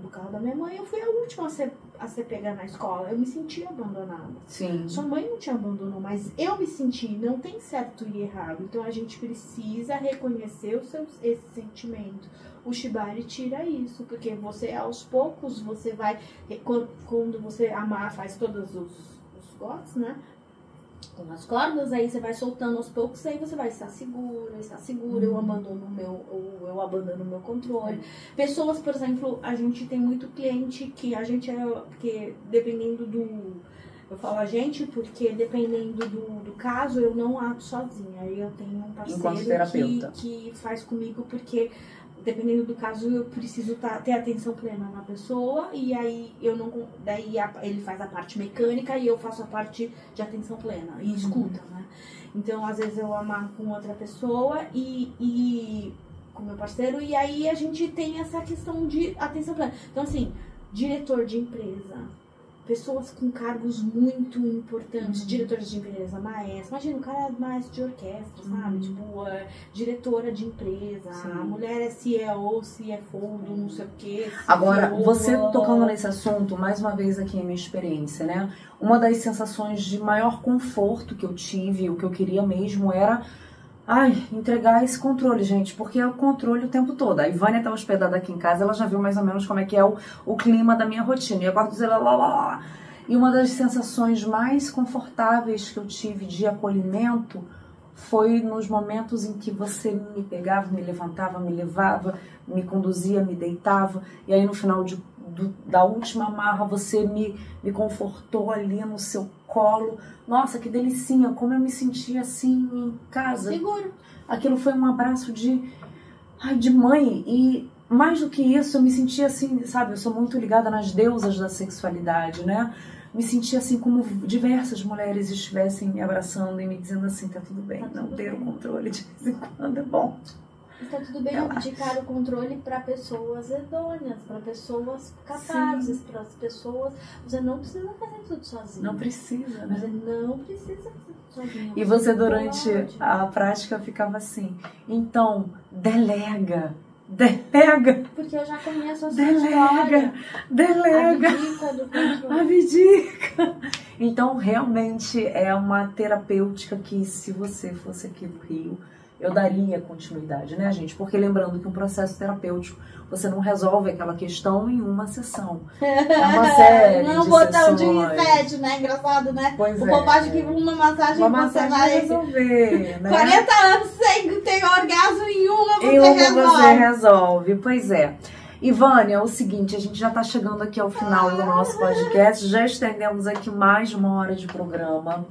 do carro da minha mãe, eu fui a última a ser pega na escola. Eu me senti abandonada. Sim. Sua mãe não te abandonou, mas eu me senti, não tem certo e errado. Então a gente precisa reconhecer esse sentimento. O Shibari tira isso, porque você aos poucos, você vai, quando você amar, faz todos os gots, né? com as cordas, aí você vai soltando aos poucos, aí você vai estar segura, eu abandono o meu controle. Pessoas, por exemplo, a gente tem muito cliente que a gente porque dependendo eu falo a gente porque dependendo do caso, eu não atuo sozinha. Aí eu tenho um parceiro que faz comigo, porque dependendo do caso, eu preciso ter atenção plena na pessoa, e aí ele faz a parte mecânica e eu faço a parte de atenção plena e escuta, né? Então, às vezes eu amarro com outra pessoa e com meu parceiro, e aí a gente tem essa questão de atenção plena. Então, assim, diretor de empresa, pessoas com cargos muito importantes, diretores de empresa, maestro. Imagina, um cara maestro de orquestra, sabe? Tipo, diretora de empresa, a mulher é CEO, CFO do não sei o quê. Agora, você tocando nesse assunto, mais uma vez aqui em minha experiência, né? Uma das sensações de maior conforto que eu tive, o que eu queria mesmo era entregar esse controle, gente, porque é o controle o tempo todo. A Ivânia tá hospedada aqui em casa, ela já viu mais ou menos como é que é o clima da minha rotina. E eu acordo dizendo lá. E uma das sensações mais confortáveis que eu tive de acolhimento foi nos momentos em que você me pegava, me levantava, me levava, me conduzia, me deitava. E aí no final da última amarra você me confortou ali no seu colo. Nossa, que delicinha, como eu me sentia assim em casa. Seguro. Aquilo foi um abraço de mãe. E mais do que isso, eu me sentia assim, sabe? Eu sou muito ligada nas deusas da sexualidade, né? Me sentia assim como diversas mulheres estivessem me abraçando e me dizendo assim, tá tudo bem, não ter o controle de vez em quando é bom. Está tudo bem abdicar o controle para pessoas idôneas, para pessoas capazes, para as pessoas. Você não precisa fazer tudo sozinho. Não precisa, né? Você não precisa fazer tudo sozinho. E você durante a prática ficava assim, então, delega. Porque eu já conheço a sua história. Delega. Abdica do controle. Abdica. Então, realmente é uma terapêutica que, se você fosse aqui do Rio, eu daria continuidade, né, gente? Porque lembrando que um processo terapêutico, você não resolve aquela questão em uma sessão. É uma série não de botão sessões. de reset, né? Engraçado, né? Pois o bobagem que uma massagem você vai resolver, né? 40 anos sem ter orgasmo em uma você resolve. Pois é. Ivânia, é o seguinte, a gente já está chegando aqui ao final do nosso podcast, já estendemos aqui mais de 1 hora de programa.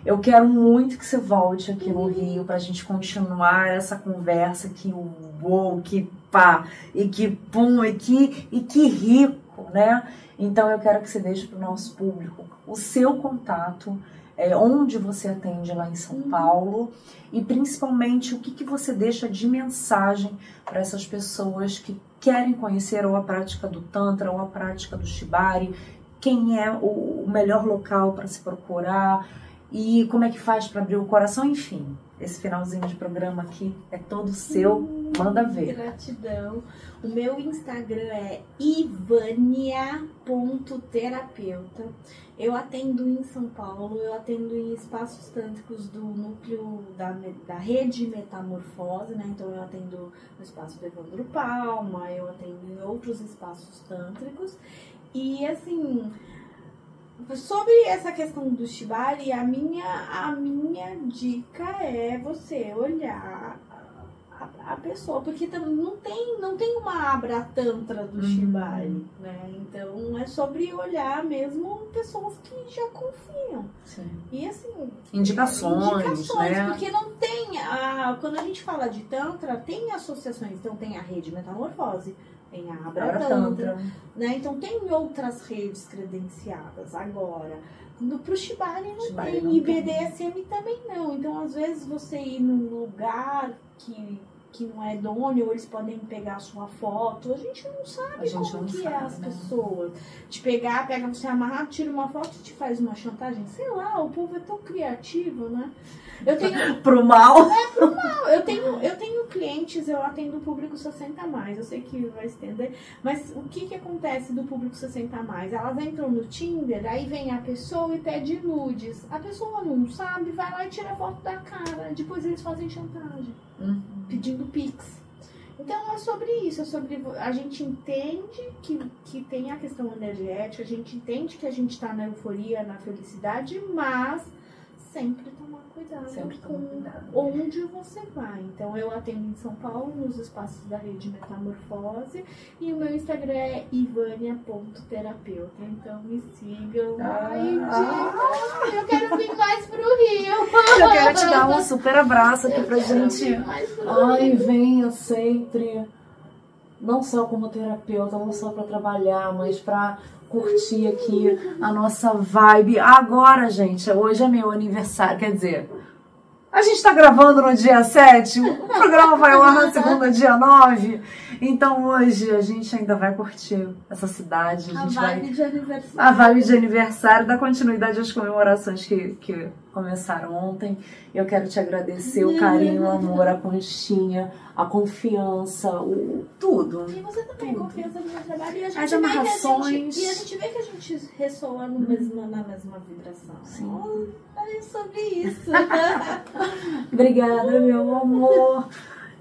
Eu quero muito que você volte aqui no Rio pra gente continuar essa conversa que uou, que pá, e que pum, e que rico, né? Então eu quero que você deixe pro nosso público o seu contato, onde você atende lá em São Paulo e principalmente o que você deixa de mensagem para essas pessoas que querem conhecer ou a prática do Tantra ou a prática do Shibari, quem é o melhor local para se procurar, e como é que faz para abrir o coração, enfim. Esse finalzinho de programa aqui é todo seu, manda ver. Gratidão. O meu Instagram é ivania.terapeuta. Eu atendo em São Paulo, eu atendo em espaços tântricos do núcleo da rede Metamorfose, né? Então eu atendo no espaço do Evandro Palma, eu atendo em outros espaços tântricos. E assim, sobre essa questão do Shibari, a minha dica é você olhar a pessoa, porque não tem uma abra tantra do Shibari, né? Então é sobre olhar mesmo pessoas que já confiam. Sim. E assim, indicações, né? Porque não tem quando a gente fala de tantra, tem associações. Então tem a rede Metamorfose, tem a Abra Tantra, né? Então tem outras redes credenciadas. Agora, pro Shibari não tem, e BDSM também não. Então, às vezes, você ir num lugar que não é idôneo, ou eles podem pegar a sua foto, a gente não sabe como que é as pessoas. Te pega você amarrado, tira uma foto e te faz uma chantagem. Sei lá, o povo é tão criativo, né? Eu tenho... Pro mal? Pro mal. Eu tenho clientes, eu atendo o público 60+. Eu sei que vai estender, mas o que acontece do público 60+? Elas entram no Tinder, aí vem a pessoa e pede nudes. A pessoa não sabe, vai lá e tira foto da cara. Depois eles fazem chantagem, pedindo Pix. Então é sobre isso, é sobre a gente entende que tem a questão energética, a gente entende que a gente tá na euforia, na felicidade, mas sempre tá cuidado Sempre com toma cuidado. onde você vai. Então, eu atendo em São Paulo, nos espaços da rede Metamorfose, e o meu Instagram é ivania.terapeuta. Então, me sigam. Ai, gente, eu quero vir mais pro Rio. Eu quero te dar um super abraço aqui pra gente. Ai, venha sempre. Não só como terapeuta, não só para trabalhar, mas para curtir aqui a nossa vibe. Agora, gente, hoje é meu aniversário, quer dizer, a gente tá gravando no dia 7, o programa vai ao ar na segunda, dia 9. Então hoje a gente ainda vai curtir essa cidade. A vibe de aniversário. A vibe de aniversário, dar continuidade às comemorações que começaram ontem. Eu quero te agradecer o carinho, o amor, a conchinha, a confiança, tudo. E você também confiança no meu trabalho. E a gente As vê amarrações. E a gente vê que a gente ressoa no mesmo, na mesma vibração. Sim. É sobre isso. Obrigada, meu amor.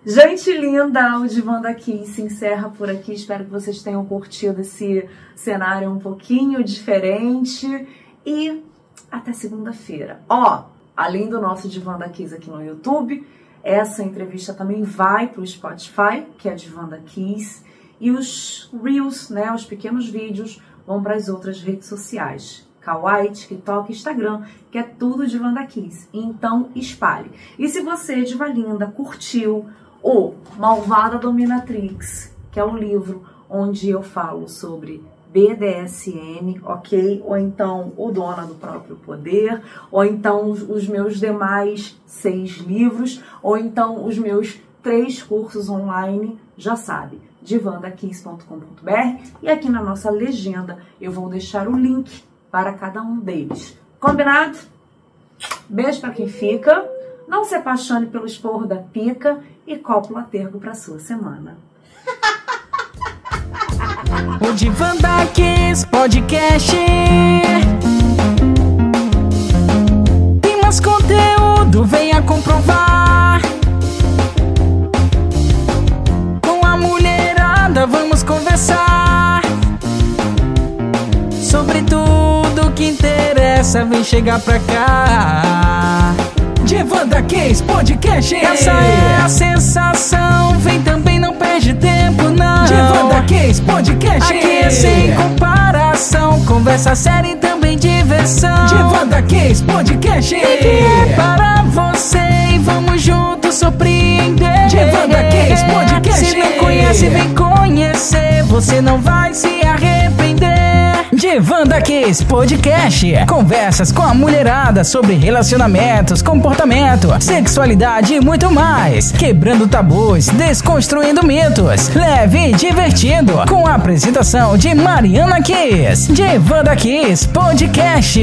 Gente linda, o Divã daqui se encerra por aqui. Espero que vocês tenham curtido esse cenário um pouquinho diferente. E até segunda-feira. Ó, além do nosso Divã daqui aqui no YouTube, essa entrevista também vai para o Spotify, que é Divã daqui. E os Reels, né, os pequenos vídeos, vão para as outras redes sociais. Kawaii, TikTok, Instagram, que é tudo Divã daqui. Então, espalhe. E se você, Diva Linda, curtiu o Malvada Dominatrix, que é um livro onde eu falo sobre BDSM, ok? Ou então o Dona do Próprio Poder, ou então os meus demais 6 livros, ou então os meus 3 cursos online, já sabe, divandakiss.com.br, e aqui na nossa legenda eu vou deixar o link para cada um deles. Combinado? Beijo para quem fica, não se apaixone pelo esporro da pica e cópula tergo para sua semana. O Divã daqui Podcast. Tem mais conteúdo, venha comprovar. Com a mulherada vamos conversar sobre tudo que interessa, vem chegar pra cá. Divã daqui Podcast. Essa é a sensação, vem também, não perde tempo não. Divã daqui Podcast. Aqui é sem comparação, conversa séria e também diversão. Divã daqui Podcast. Aqui é para você e vamos juntos surpreender. Divã daqui Podcast. Se não conhece, vem conhecer, você não vai se arrepender. Divã daqui Podcast. Conversas com a mulherada sobre relacionamentos, comportamento, sexualidade e muito mais. Quebrando tabus, desconstruindo mitos. Leve e divertido. Com a apresentação de Mariana Kiss. Divã daqui Podcast.